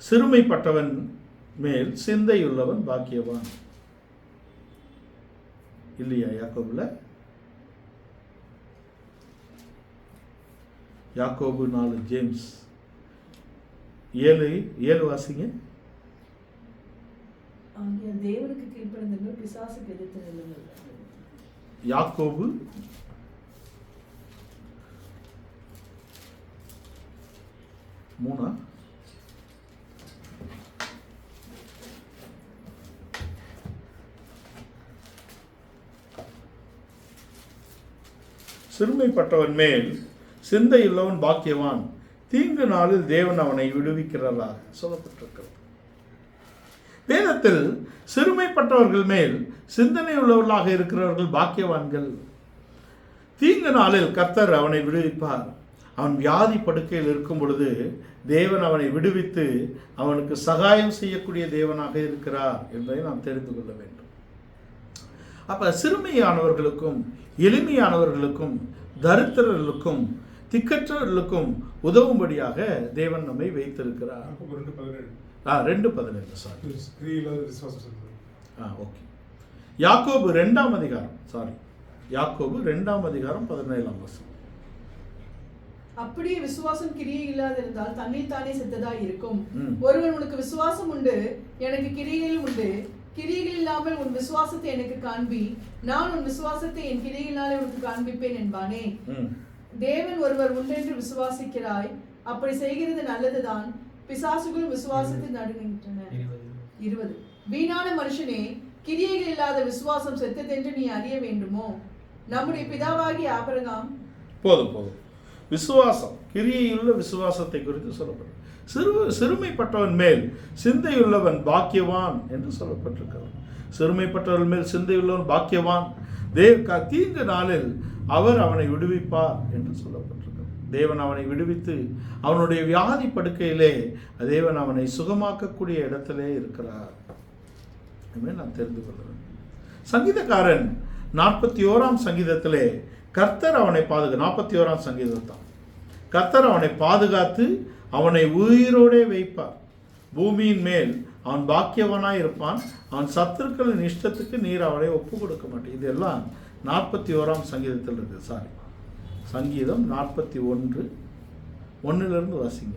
சிறுமைப்பட்டவன் மேல் சிந்தையுள்ளவன் பாக்கியவான். இல்லையா யாக்கோபுல? யாக்கோபு 4 ஜேம்ஸ் 7 வாசிங்க. தேவனுக்கு கீழ்ப்படிந்தவர்கள் பிசாசுக்கு எதிர்த்து நில்லுங்கள். யாக்கோபு 3 சிறுமைப்பட்டவன் மேல் சிந்தையுள்ளவன் பாக்கியவான், தீங்கு நாளில் தேவன் அவனை விடுவிக்கிறதாக சொல்லப்பட்டிருக்கிறது. வேதத்தில் சிறுமைப்பட்டவர்கள் மேல் சிந்தனை உள்ளவர்களாக இருக்கிறவர்கள் பாக்கியவான்கள். தீங்கு நாளில் கர்த்தர் அவனை விடுவிப்பார். அவன் வியாதி படுக்கையில் இருக்கும் பொழுது தேவன் அவனை விடுவித்து அவனுக்கு சகாயம் செய்யக்கூடிய தேவனாக இருக்கிறார் என்பதை நாம் தெரிந்து கொள்ள வேண்டும். அப்ப சிறுமையானவர்களுக்கும் எளிமையானவர்களுக்கும் தரித்திரர்களுக்கும் திக்கற்றவர்களுக்கும் உதவும்படியாக தேவன் நம்மை வைத்திருக்கிறார். 2:17 சாரி. ஓகே. யாக்கோபு 2ஆம் அதிகாரம் 17ஆம் வசனம். அப்படியே விசுவாசம் கிரியை இல்லாதிருந்தால் தன்னில் தானே செத்ததாய் இருக்கும். ஒருவன் உனக்கு விசுவாசம் உண்டு, எனக்கு கிரியைகள் உண்டு, கிரியைகள் இல்லாமல் உன் விசுவாசத்தை எனக்கு காண்பி, நான் உன் விசுவாசத்தை என் கிரியைகளாலே உனக்கு காண்பிப்பேன் என்பானே. தேவன் ஒருவர் உண்டென்று விசுவாசிக்கிறாய், அப்படி செய்கிறது நல்லதுதான். பிசாசுகளும் விசுவாசத்தில் நடுங்குகின்றன. 20 வீணான மனுஷனே, கிரியைகள் இல்லாத விசுவாசம் செத்ததென்று நீ அறிய வேண்டுமோ? நம்முடைய பிதாவாகிய ஆபிரகாம். போதும். விசுவாசம், கிரியையுள்ள விசுவாசத்தை குறித்து சொல்லப்படும். சிறுமைப்பட்டவன் மேல் சிந்தையுள்ளவன் பாக்கியவான் என்று சொல்லப்பட்டிருக்கிறது. சிறுமைப்பட்டவன் மேல் சிந்தையுள்ளவன் பாக்கியவான். தீங்கு நாளில் அவர் அவனை விடுவிப்பார் என்று சொல்லப்பட்டிருக்கிறது. தேவன் அவனை விடுவித்து அவனுடைய வியாதி படுக்கையிலே தேவன் அவனை சுகமாக்கக்கூடிய இடத்திலே இருக்கிறார் என்று நாம் தெரிந்து கொள்ள வேண்டும். சங்கீதக்காரன் 41ஆம் சங்கீதத்திலே கர்த்தர் அவனை 41ஆம் சங்கீதத்தான் கர்த்தர் அவனை பாதுகாத்து அவனை உயிரோடே வைப்பார். பூமியின் மேல் அவன் பாக்கியவனாய் இருப்பான். அவன் சத்துருக்களின் இஷ்டத்துக்கு நீர் அவனை ஒப்பு கொடுக்க மாட்டேன். இதெல்லாம் 41ஆம் சங்கீதத்தில் இருக்குது. சங்கீதம் 41:1 வாசிங்க.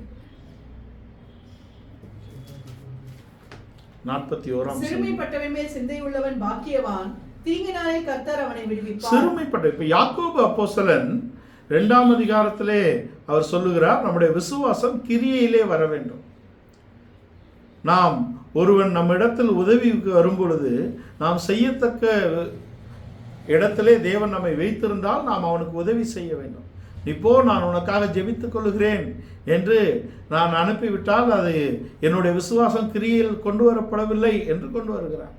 41ஆம். சிறுமைப்பட்டவன் மேல் சிந்தை உள்ளவன் பாக்கியவான், தீங்கு நாளில் கர்த்தர் அவனை விடுவிப்பார். சிறுமைப்பட்ட இப்ப யாக்கோபு அப்போஸ்தலன் 2ஆம் அதிகாரத்திலே அவர் சொல்லுகிறார், நம்முடைய விசுவாசம் கிரியையிலே வர வேண்டும். நாம் ஒருவன் நம்மிடத்தில் உதவிக்கு வரும்பொழுது நாம் செய்யத்தக்க இடத்திலே தேவன் நம்மை வைத்திருந்தால் நாம் அவனுக்கு உதவி செய்ய வேண்டும். இப்போ நான் உனக்காக ஜெபித்துக் கொள்கிறேன் என்று நான் அனுப்பிவிட்டால் அது என்னுடைய விசுவாசம் கிரியையில் கொண்டு வரப்படவில்லை என்று கொண்டு வருகிறார்.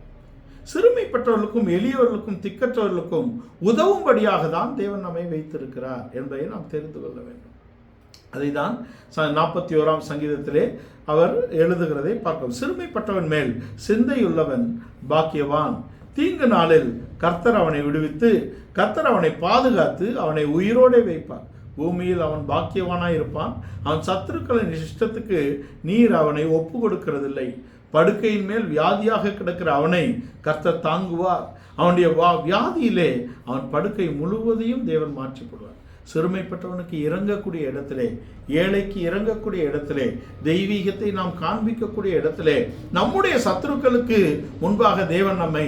சிறுமைப்பட்டவர்களுக்கும் எளியவர்களுக்கும் திக்கற்றவர்களுக்கும் உதவும்படியாக தான் தேவன் நம்மை வைத்திருக்கிறார் என்பதை நாம் தெரிந்து கொள்ள வேண்டும். அதை தான் 41ஆம் சங்கீதத்திலே அவர் எழுதுகிறதை பார்க்கிறோம். சிறுமைப்பட்டவன் மேல் சிந்தையுள்ளவன் பாக்கியவான், தீங்கு நாளில் கர்த்தர் அவனை விடுவித்து கர்த்தர் அவனை பாதுகாத்து அவனை உயிரோடே வைப்பார். பூமியில் அவன் பாக்கியவானாய் இருப்பான். அவன் சத்துருக்களின் இஷ்டத்துக்கு நீர் அவனை ஒப்பு கொடுக்கிறதில்லை. படுக்கையின் மேல் வியாதியாக கிடக்கிற அவனை கர்த்தர் தாங்குவார். அவனுடைய வியாதியிலே அவன் படுக்கை முழுவதையும் தேவன் மாற்றிப்படுவார். சிறுமைப்பட்டவனுக்கு இறங்கக்கூடிய இடத்திலே, ஏழைக்கு இறங்கக்கூடிய இடத்திலே, தெய்வீகத்தை நாம் காண்பிக்கக்கூடிய இடத்திலே, நம்முடைய சத்துருக்களுக்கு முன்பாக தேவன் நம்மை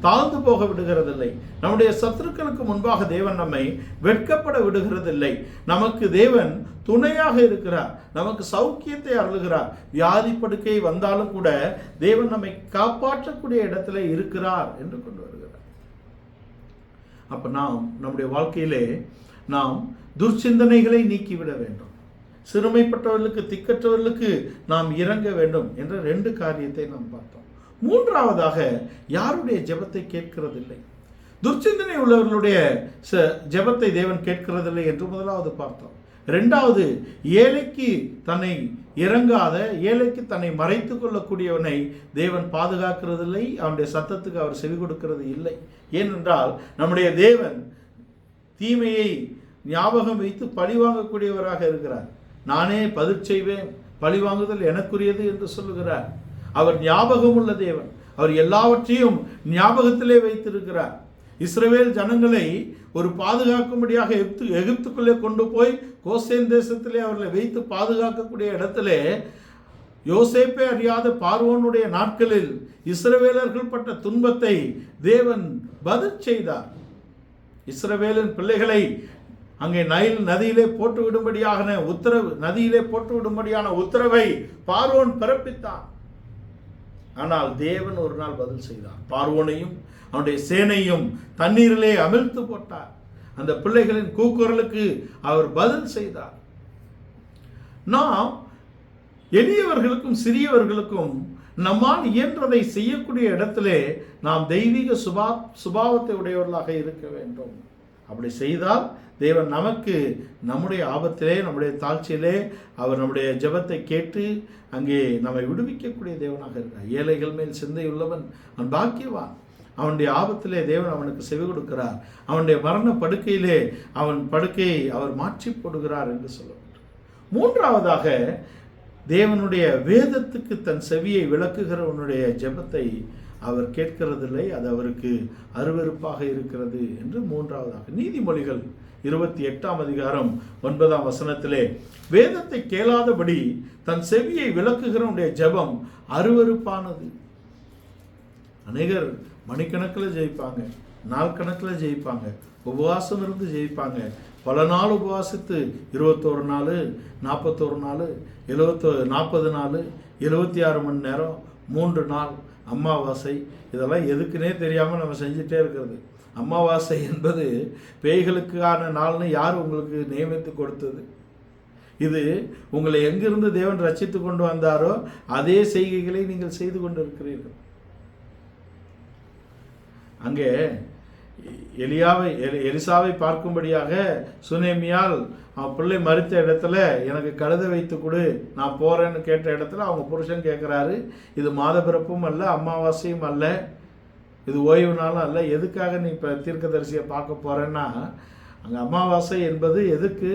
தாழ்ந்து போக விடுகிறதில்லை. நம்முடைய சத்துருக்களுக்கு முன்பாக தேவன் நம்மை வெட்கப்பட விடுகிறதில்லை. நமக்கு தேவன் துணையாக இருக்கிறார். நமக்கு சௌக்கியத்தை அருளுகிறார். வியாதி படுக்கை வந்தாலும் கூட தேவன் நம்மை காப்பாற்றக்கூடிய இடத்திலே இருக்கிறார் என்று கொண்டு வருகிறார். அப்ப நாம் நம்முடைய வாழ்க்கையிலே நாம் துர்ச்சிந்தனைகளை நீக்கிவிட வேண்டும். சிறுமைப்பட்டவர்களுக்கு திக்கற்றவர்களுக்கு நாம் இறங்க வேண்டும் என்ற 2 காரியத்தை நாம் பார்த்தோம். மூன்றாவதாக யாருடைய ஜெபத்தை கேட்கிறதில்லை, துர்ச்சிந்தனை உள்ளவர்களுடைய ஜெபத்தை தேவன் கேட்கிறதில்லை என்று முதலாவது பார்த்தோம். ரெண்டாவது, ஏழைக்கு தன்னை இறங்காத, ஏழைக்கு தன்னை மறைத்து கொள்ளக்கூடியவனை தேவன் பாதுகாக்கிறதில்லை, அவனுடைய சத்தத்துக்கு அவர் செவி கொடுக்கிறது இல்லை. ஏனென்றால் நம்முடைய தேவன் தீமையை ஞாபகம் வைத்து பழி வாங்கக்கூடியவராக இருக்கிறார். நானே பதில் செய்வேன், பழி வாங்குதல் எனக்குரியது என்று சொல்லுகிறார். அவர் ஞாபகம் உள்ள தேவன். அவர் எல்லாவற்றையும் ஞாபகத்திலே வைத்திருக்கிறார். இஸ்ரவேல் ஜனங்களை ஒரு பாதுகாக்கும்படியாக எகிப்துக்குள்ளே கொண்டு போய் கோசேன் தேசத்திலே அவர்களை வைத்து பாதுகாக்கக்கூடிய இடத்திலே யோசேப்பே அறியாத பார்வோனுடைய நாட்களில் இஸ்ரவேலர்கள் பட்ட துன்பத்தை தேவன் பதில் செய்தார். இஸ்ரவேலின் பிள்ளைகளை அங்கே நைல் நதியிலே போட்டுவிடும்படியான உத்தரவை பார்வோன் பிறப்பித்தான். ஆனால் தேவன் ஒரு நாள் பதில் செய்தார். பார்வோனையும் அவனுடைய சேனையும் தண்ணீரிலே அமிழ்த்து போட்டார். அந்த பிள்ளைகளின் கூக்குரலுக்கு அவர் பதில் செய்தார். நாம் எளியவர்களுக்கும் சிறியவர்களுக்கும் நம்மால் இயன்றதை செய்யக்கூடிய இடத்திலே நாம் தெய்வீக சுபாவத்தை உடையவர்களாக இருக்க வேண்டும். அப்படி செய்தால் தேவன் நமக்கு நம்முடைய ஆபத்திலே, நம்முடைய தாழ்ச்சியிலே அவர் நம்முடைய ஜெபத்தை கேட்டு அங்கே நம்மை விடுவிக்கக்கூடிய தேவனாக இருக்கிறார். ஏழைகள் மேல் சிந்தை உள்ளவன் அவன் பாக்கியவான். அவனுடைய ஆபத்திலே தேவன் அவனுக்கு செவி கொடுக்கிறார். அவனுடைய மரண படுக்கையிலே அவன் படுக்கையை அவர் மாற்றி போடுகிறார் என்று சொல்லப்பட்டது. மூன்றாவதாக, தேவனுடைய வேதத்துக்கு தன் செவியை விளக்குகிறவனுடைய ஜெபத்தை அவர் கேட்கிறதில்லை, அது அவருக்கு அருவருப்பாக இருக்கிறது என்று மூன்றாவதாக. நீதிமொழிகள் 28ஆம் அதிகாரம் 9ஆம் வசனத்திலே வேதத்தை கேளாதபடி தன் செவியை விளக்குகிறவனுடைய ஜெபம் அருவருப்பானது. அநேகர் மணிக்கணக்கில் ஜெயிப்பாங்க, நாள் கணக்கில் ஜெயிப்பாங்க, உபவாசம் இருந்து ஜெயிப்பாங்க. பல நாள் உபவாசித்து 21 நாள், 41 நாள், 40 நாள், 76 மணி நேரம், 3 நாள் அமாவாசை, இதெல்லாம் எதுக்குன்னே தெரியாமல் நம்ம செஞ்சுட்டே இருக்கிறது. அமாவாசை என்பது பேய்களுக்கான நாள்னு யார் உங்களுக்கு நியமித்து கொடுத்தது? இது உங்களை எங்கிருந்து தேவன் ரட்சித்து கொண்டு வந்தாரோ அதே செய்கைகளை நீங்கள் செய்து கொண்டு இருக்கிறீர்கள். அங்கே எலிசாவை பார்க்கும்படியாக சுனேமியால் அவன் பிள்ளை மறித்த இடத்துல எனக்கு கழுதை வைத்து கொடு, நான் போகிறேன்னு கேட்ட இடத்துல அவங்க புருஷன் கேட்குறாரு, இது மாத பிறப்பும் அல்ல, அமாவாசையும் அல்ல, இது ஓய்வு நாளும் அல்ல, எதுக்காக நீ இப்போ தீர்க்கதரிசியை பார்க்க போகிறேன்னா, அங்கே அமாவாசை என்பது எதுக்கு?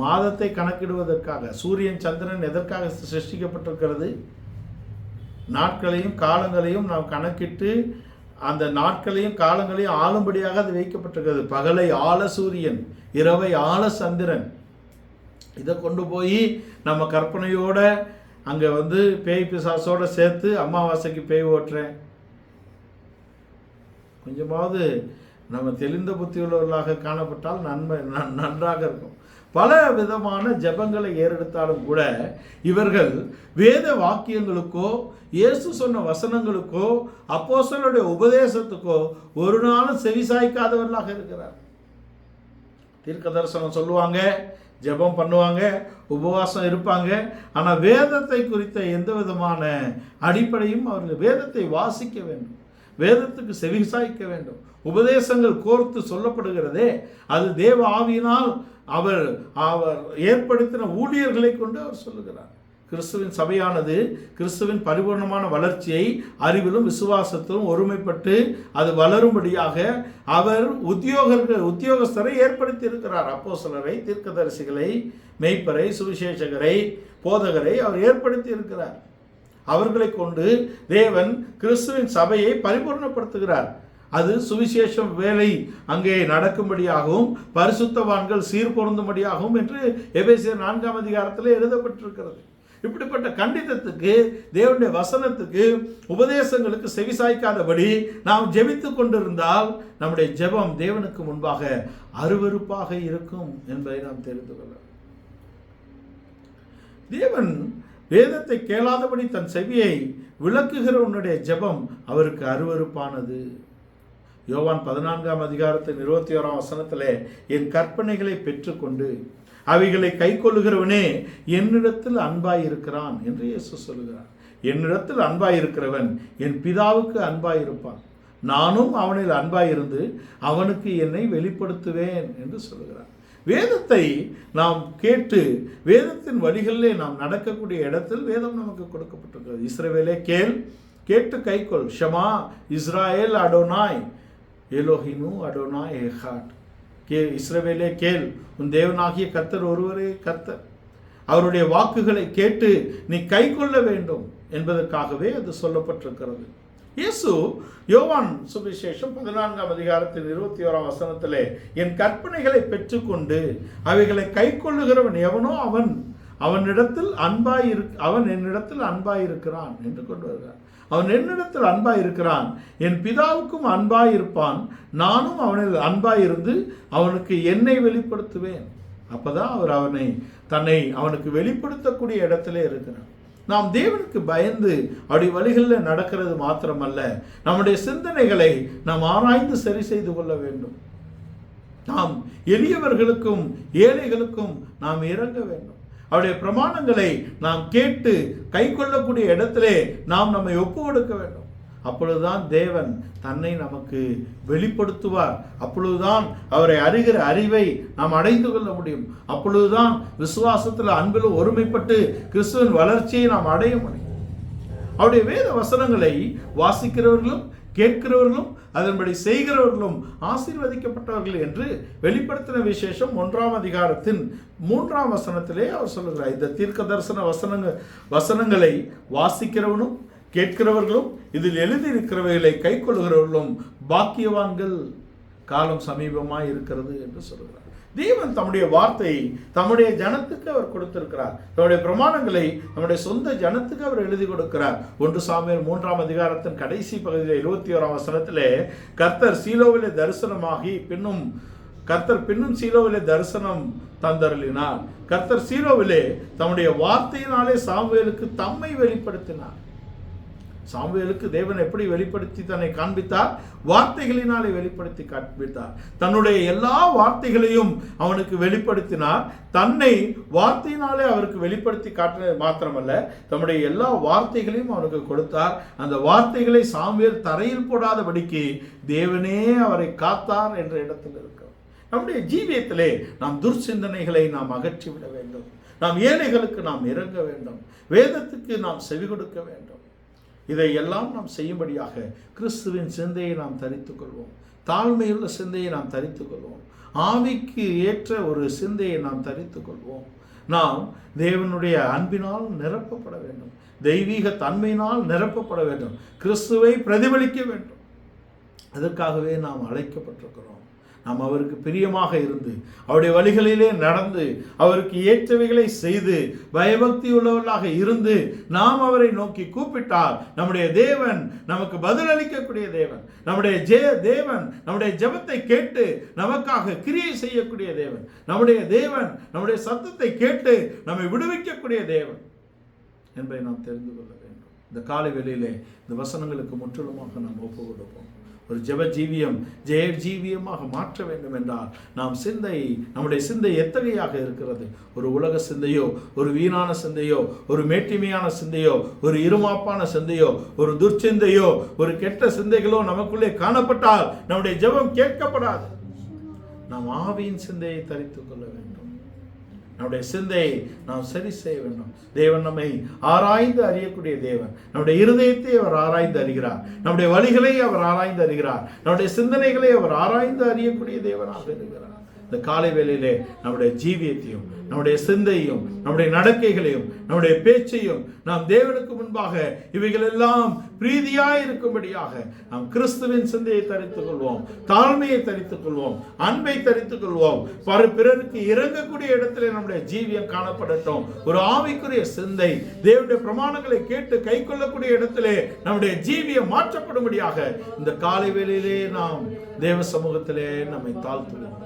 மாதத்தை கணக்கிடுவதற்காக. சூரியன் சந்திரன் எதற்காக சிருஷ்டிக்கப்பட்டிருக்கிறது? நாட்களையும் காலங்களையும் நாம் கணக்கிட்டு அந்த நாட்களையும் காலங்களையும் ஆளும்படியாக அது வைக்கப்பட்டிருக்கிறது. பகலை ஆள சூரியன், இரவை ஆள சந்திரன். இதை கொண்டு போய் நம்ம கற்பனையோட அங்கே பேய் பிசாசோடு சேர்த்து அமாவாசைக்கு பேய் ஓட்டுறேன். கொஞ்சமாவது நம்ம தெளிந்த புத்தி உள்ளவர்களாக காணப்பட்டால் நன்றாக இருக்கும். பல விதமான ஜெபங்களை ஏறெடுத்தாலும் கூட இவர்கள் வேத வாக்கியங்களுக்கோ இயேசு சொன்ன வசனங்களுக்கோ அப்போஸ்தலருடைய உபதேசத்துக்கோ ஒரு நாளும் செவிசாய்க்காதவர்களாக இருக்கிறார். தீர்க்க தரிசனம் சொல்லுவாங்க, ஜெபம் பண்ணுவாங்க, உபவாசம் இருப்பாங்க, ஆனால் வேதத்தை குறித்த எந்த விதமான அடிப்படையும் அவர்கள் வேதத்தை வாசிக்க வேண்டும், வேதத்துக்கு செவிசாய்க்க வேண்டும். உபதேசங்கள் கோர்த்து சொல்லப்படுகிறதே அது தேவ ஆவியினால் அவர் ஏற்படுத்தின ஊழியர்களை கொண்டு அவர் சொல்லுகிறார். கிறிஸ்துவின் சபையானது கிறிஸ்துவின் பரிபூர்ணமான வளர்ச்சியை அறிவிலும் விசுவாசத்திலும் ஒருமைப்பட்டு அது வளரும்படியாக அவர் உத்தியோகஸ்தரை ஏற்படுத்தி இருக்கிறார். அப்போஸ்தலரை, தீர்க்கதரிசிகளை, மெய்ப்பரை, சுவிசேஷகரை, போதகரை அவர் ஏற்படுத்தி இருக்கிறார். அவர்களை கொண்டு தேவன் கிறிஸ்துவின் சபையை பரிபூர்ணப்படுத்துகிறார். அது சுவிசேஷம் வேலை அங்கே நடக்கும்படியாகவும் பரிசுத்தவான்கள் சீர்பொருந்தும்படியாகவும் என்று எபேசியர் 4ஆம் அதிகாரத்தில் எழுதப்பட்டிருக்கிறது. இப்படிப்பட்ட கண்டிதத்துக்கு, தேவனுடைய வசனத்துக்கு, உபதேசங்களுக்கு செவிசாய்க்காதபடி நாம் ஜெபித்து கொண்டிருந்தால் நம்முடைய ஜெபம் தேவனுக்கு முன்பாக அருவருப்பாக இருக்கும் என்பதை நாம் தெரிந்து கொள்ள. தேவன் வேதத்தை கேளாதபடி தன் செவியை விளக்குகிறவனுடைய ஜெபம் அவருக்கு அருவருப்பானது. யோவான் 14ஆம் அதிகாரத்தின் 21ஆம் வசனத்திலே என் கற்பனைகளை பெற்றுக்கொண்டு அவைகளை கை கொள்ளுகிறவனே என்னிடத்தில் அன்பாயிருக்கிறான் என்று இயேசு சொல்லுகிறார். என்னிடத்தில் அன்பாயிருக்கிறவன் என் பிதாவுக்கு அன்பாயிருப்பான், நானும் அவனில் அன்பாயிருந்து அவனுக்கு என்னை வெளிப்படுத்துவேன் என்று சொல்லுகிறார். வேதத்தை நாம் கேட்டு வேதத்தின் வழிகளிலே நாம் நடக்கக்கூடிய இடத்தில் வேதம் நமக்கு கொடுக்கப்பட்டிருக்கிறது. இஸ்ரவேலே கேள், கேட்டு கைக்கொள். ஷமா இஸ்ராயேல் அடோனாய் எலோஹினு அடோனாய் எஹாட். இஸ்ரவேலே கேள், உன் தேவனாகிய கர்த்தர் ஒருவரே கர்த்தர். அவருடைய வாக்குகளை கேட்டு நீ கை கொள்ள வேண்டும் என்பதற்காகவே அது சொல்லப்பட்டிருக்கிறது. இயேசு யோவான் சுவிசேஷம் 14ஆம் அதிகாரத்தின் 21ஆம் வசனத்திலே, என் கற்பனைகளை பெற்றுக்கொண்டு அவைகளை கை கொள்ளுகிறவன் எவனோ அவன் என்னிடத்தில் அன்பாயிருக்கிறான் என்று கொண்டு வருகிறார். அவன் என்னிடத்தில் அன்பாயிருக்கிறான், என் பிதாவுக்கும் அன்பாயிருப்பான், நானும் அவனில் அன்பாயிருந்து அவனுக்கு என்னை வெளிப்படுத்துவேன். அப்பதான் அவர் தன்னை அவனுக்கு வெளிப்படுத்தக்கூடிய இடத்திலே இருக்கிறார். நாம் தேவனுக்கு பயந்து அப்படி வழிகளில் நடக்கிறது மாத்திரமல்ல, நம்முடைய சிந்தனைகளை நாம் ஆராய்ந்து சரி செய்து கொள்ள வேண்டும். நாம் எளியவர்களுக்கும் ஏழைகளுக்கும் நாம் இறங்க வேண்டும். அவருடைய பிரமாணங்களை நாம் கேட்டு கை கொள்ளக்கூடிய இடத்திலே நாம் நம்மை ஒப்பு கொடுக்க வேண்டும். அப்பொழுதுதான் தேவன் தன்னை நமக்கு வெளிப்படுத்துவார். அப்பொழுதுதான் அவரை அறிகிற அறிவை நாம் அடைந்து கொள்ள முடியும். அப்பொழுதுதான் விசுவாசத்தில் அன்பிலும் ஒருமைப்பட்டு கிறிஸ்துவின் வளர்ச்சியை நாம் அடைய முடியும். அவருடைய வேத வசனங்களை வாசிக்கிறவர்களும் கேட்கிறவர்களும் அதன்படி செய்கிறவர்களும் ஆசீர்வதிக்கப்பட்டவர்கள் என்று வெளிப்படுத்தின விசேஷம் 1ஆம் அதிகாரத்தின் 3ஆம் வசனத்திலே அவர் சொல்லுகிறார். இந்த தீர்க்க தரிசன வசனங்களை வாசிக்கிறவனும் கேட்கிறவர்களும் இதில் எழுதியிருக்கிறவைகளை கை கொள்ளுகிறவர்களும் பாக்கியவான்கள், காலம் சமீபமாய் இருக்கிறது என்று சொல்கிறார். தேவன் தம்முடைய வார்த்தையை தம்முடைய ஜனத்துக்கு அவர் கொடுத்திருக்கிறார். தம்முடைய பிரமாணங்களை நம்முடைய சொந்த ஜனத்துக்கு அவர் எழுதி கொடுக்கிறார். 1 சாமுவேல் 3ஆம் அதிகாரத்தின் கடைசி பகுதியில் 21ஆம் வசனத்திலே, கர்த்தர் சீலோவிலே தரிசனமாகி கர்த்தர் பின்னும் சீலோவிலே தரிசனம் தந்தருளினார். கர்த்தர் சீலோவிலே தம்முடைய வார்த்தையினாலே சாமுவேலுக்கு தம்மை வெளிப்படுத்தினார். சாமுவேலுக்கு தேவன் எப்படி வெளிப்படுத்தி தன்னை காண்பித்தார்? வார்த்தைகளினாலே வெளிப்படுத்தி காண்பித்தார். தன்னுடைய எல்லா வார்த்தைகளையும் அவனுக்கு வெளிப்படுத்தினார். தன்னை வார்த்தையினாலே அவருக்கு வெளிப்படுத்தி காட்டினது மாத்திரமல்ல, தன்னுடைய எல்லா வார்த்தைகளையும் அவனுக்கு கொடுத்தார். அந்த வார்த்தைகளை சாமுவேல் தரையில் போடாதபடிக்கு தேவனே அவரை காத்தார் என்ற இடத்தில் இருக்கிறோம். நம்முடைய ஜீவியத்திலே நாம் துர்சிந்தனைகளை நாம் அகற்றிவிட வேண்டும். நாம் ஏழைகளுக்கு நாம் இறங்க வேண்டும். வேதத்துக்கு நாம் செவி கொடுக்க வேண்டும். இதையெல்லாம் நாம் செய்யும்படியாக கிறிஸ்துவின் சிந்தையை நாம் தரித்துக் கொள்வோம். தாழ்மையுள்ள சிந்தையை நாம் தரித்துக் கொள்வோம். ஆவிக்கு ஏற்ற ஒரு சிந்தையை நாம் தரித்துக் கொள்வோம். நாம் தேவனுடைய அன்பினால் நிரப்பப்பட வேண்டும். தெய்வீக தன்மையினால் நிரப்பப்பட வேண்டும். கிறிஸ்துவை பிரதிபலிக்க வேண்டும். அதற்காகவே நாம் அழைக்கப்பட்டிருக்கிறோம். நாம் அவருக்கு பிரியமாக இருந்து அவருடைய வழிகளிலே நடந்து அவருக்கு ஏற்றவைகளை செய்து பயபக்தி உள்ளவர்களாக இருந்து நாம் அவரை நோக்கி கூப்பிட்டால் நம்முடைய தேவன் நமக்கு பதிலளிக்கக்கூடிய தேவன். நம்முடைய தேவன் நம்முடைய ஜெபத்தை கேட்டு நமக்காக கிரியை செய்யக்கூடிய தேவன். நம்முடைய தேவன் நம்முடைய சத்தத்தை கேட்டு நம்மை விடுவிக்கக்கூடிய தேவன் என்பதை நாம் தெரிந்து கொள்ள வேண்டும். இந்த காலை வேளையிலே இந்த வசனங்களுக்கு முற்றிலுமாக நாம் ஒப்பு கொடுப்போம். ஒரு ஜெப ஜீவியம் ஜெய ஜீவியமாக மாற்ற வேண்டும் என்றால் நம்முடைய சிந்தை எத்தகையாக இருக்கிறது? ஒரு உலக சிந்தையோ, ஒரு வீணான சிந்தையோ, ஒரு மேட்டிமையான சிந்தையோ, ஒரு இருமாப்பான சிந்தையோ, ஒரு துர்ச்சிந்தையோ, ஒரு கெட்ட சிந்தைகளோ நமக்குள்ளே காணப்பட்டால் நம்முடைய ஜெபம் கேட்கப்படாது. நாம் ஆவியின் சிந்தையை தரித்துக் கொள்ள வேண்டும். நம்முடைய சிந்தையை நாம் சரி செய்ய வேண்டும். தேவன் நம்மை ஆராய்ந்து அறியக்கூடிய தேவன். நம்முடைய இருதயத்தை அவர் ஆராய்ந்து அறிகிறார். நம்முடைய வழிகளை அவர் ஆராய்ந்து அறிகிறார். நம்முடைய சிந்தனைகளை அவர் ஆராய்ந்து அறியக்கூடிய தேவனாக இருக்கிறார். இந்த காலை வேளையிலே நம்முடைய ஜீவியத்தையும் நம்முடைய சிந்தையும் நம்முடைய நடக்கைகளையும் நம்முடைய பேச்சையும் நாம் தேவனுக்கு முன்பாக இவைகளெல்லாம் பிரீதியாய் இருக்கும்படியாக நாம் கிறிஸ்துவின் சிந்தையை தரித்துக் கொள்வோம். தாழ்மையை தரித்துக் கொள்வோம். அன்பை தரித்துக் கொள்வோம். பிறருக்கு இறங்கக்கூடிய இடத்திலே நம்முடைய ஜீவியம் காணப்படட்டும். ஒரு ஆவிக்குரிய சிந்தை தேவனுடைய பிரமாணங்களை கேட்டு கை கொள்ளக்கூடிய இடத்திலே நம்முடைய ஜீவியம் மாற்றப்படும்படியாக இந்த காலை வேளையிலே நாம் தேவ சமூகத்திலே நம்மை தாழ்த்துவோம்.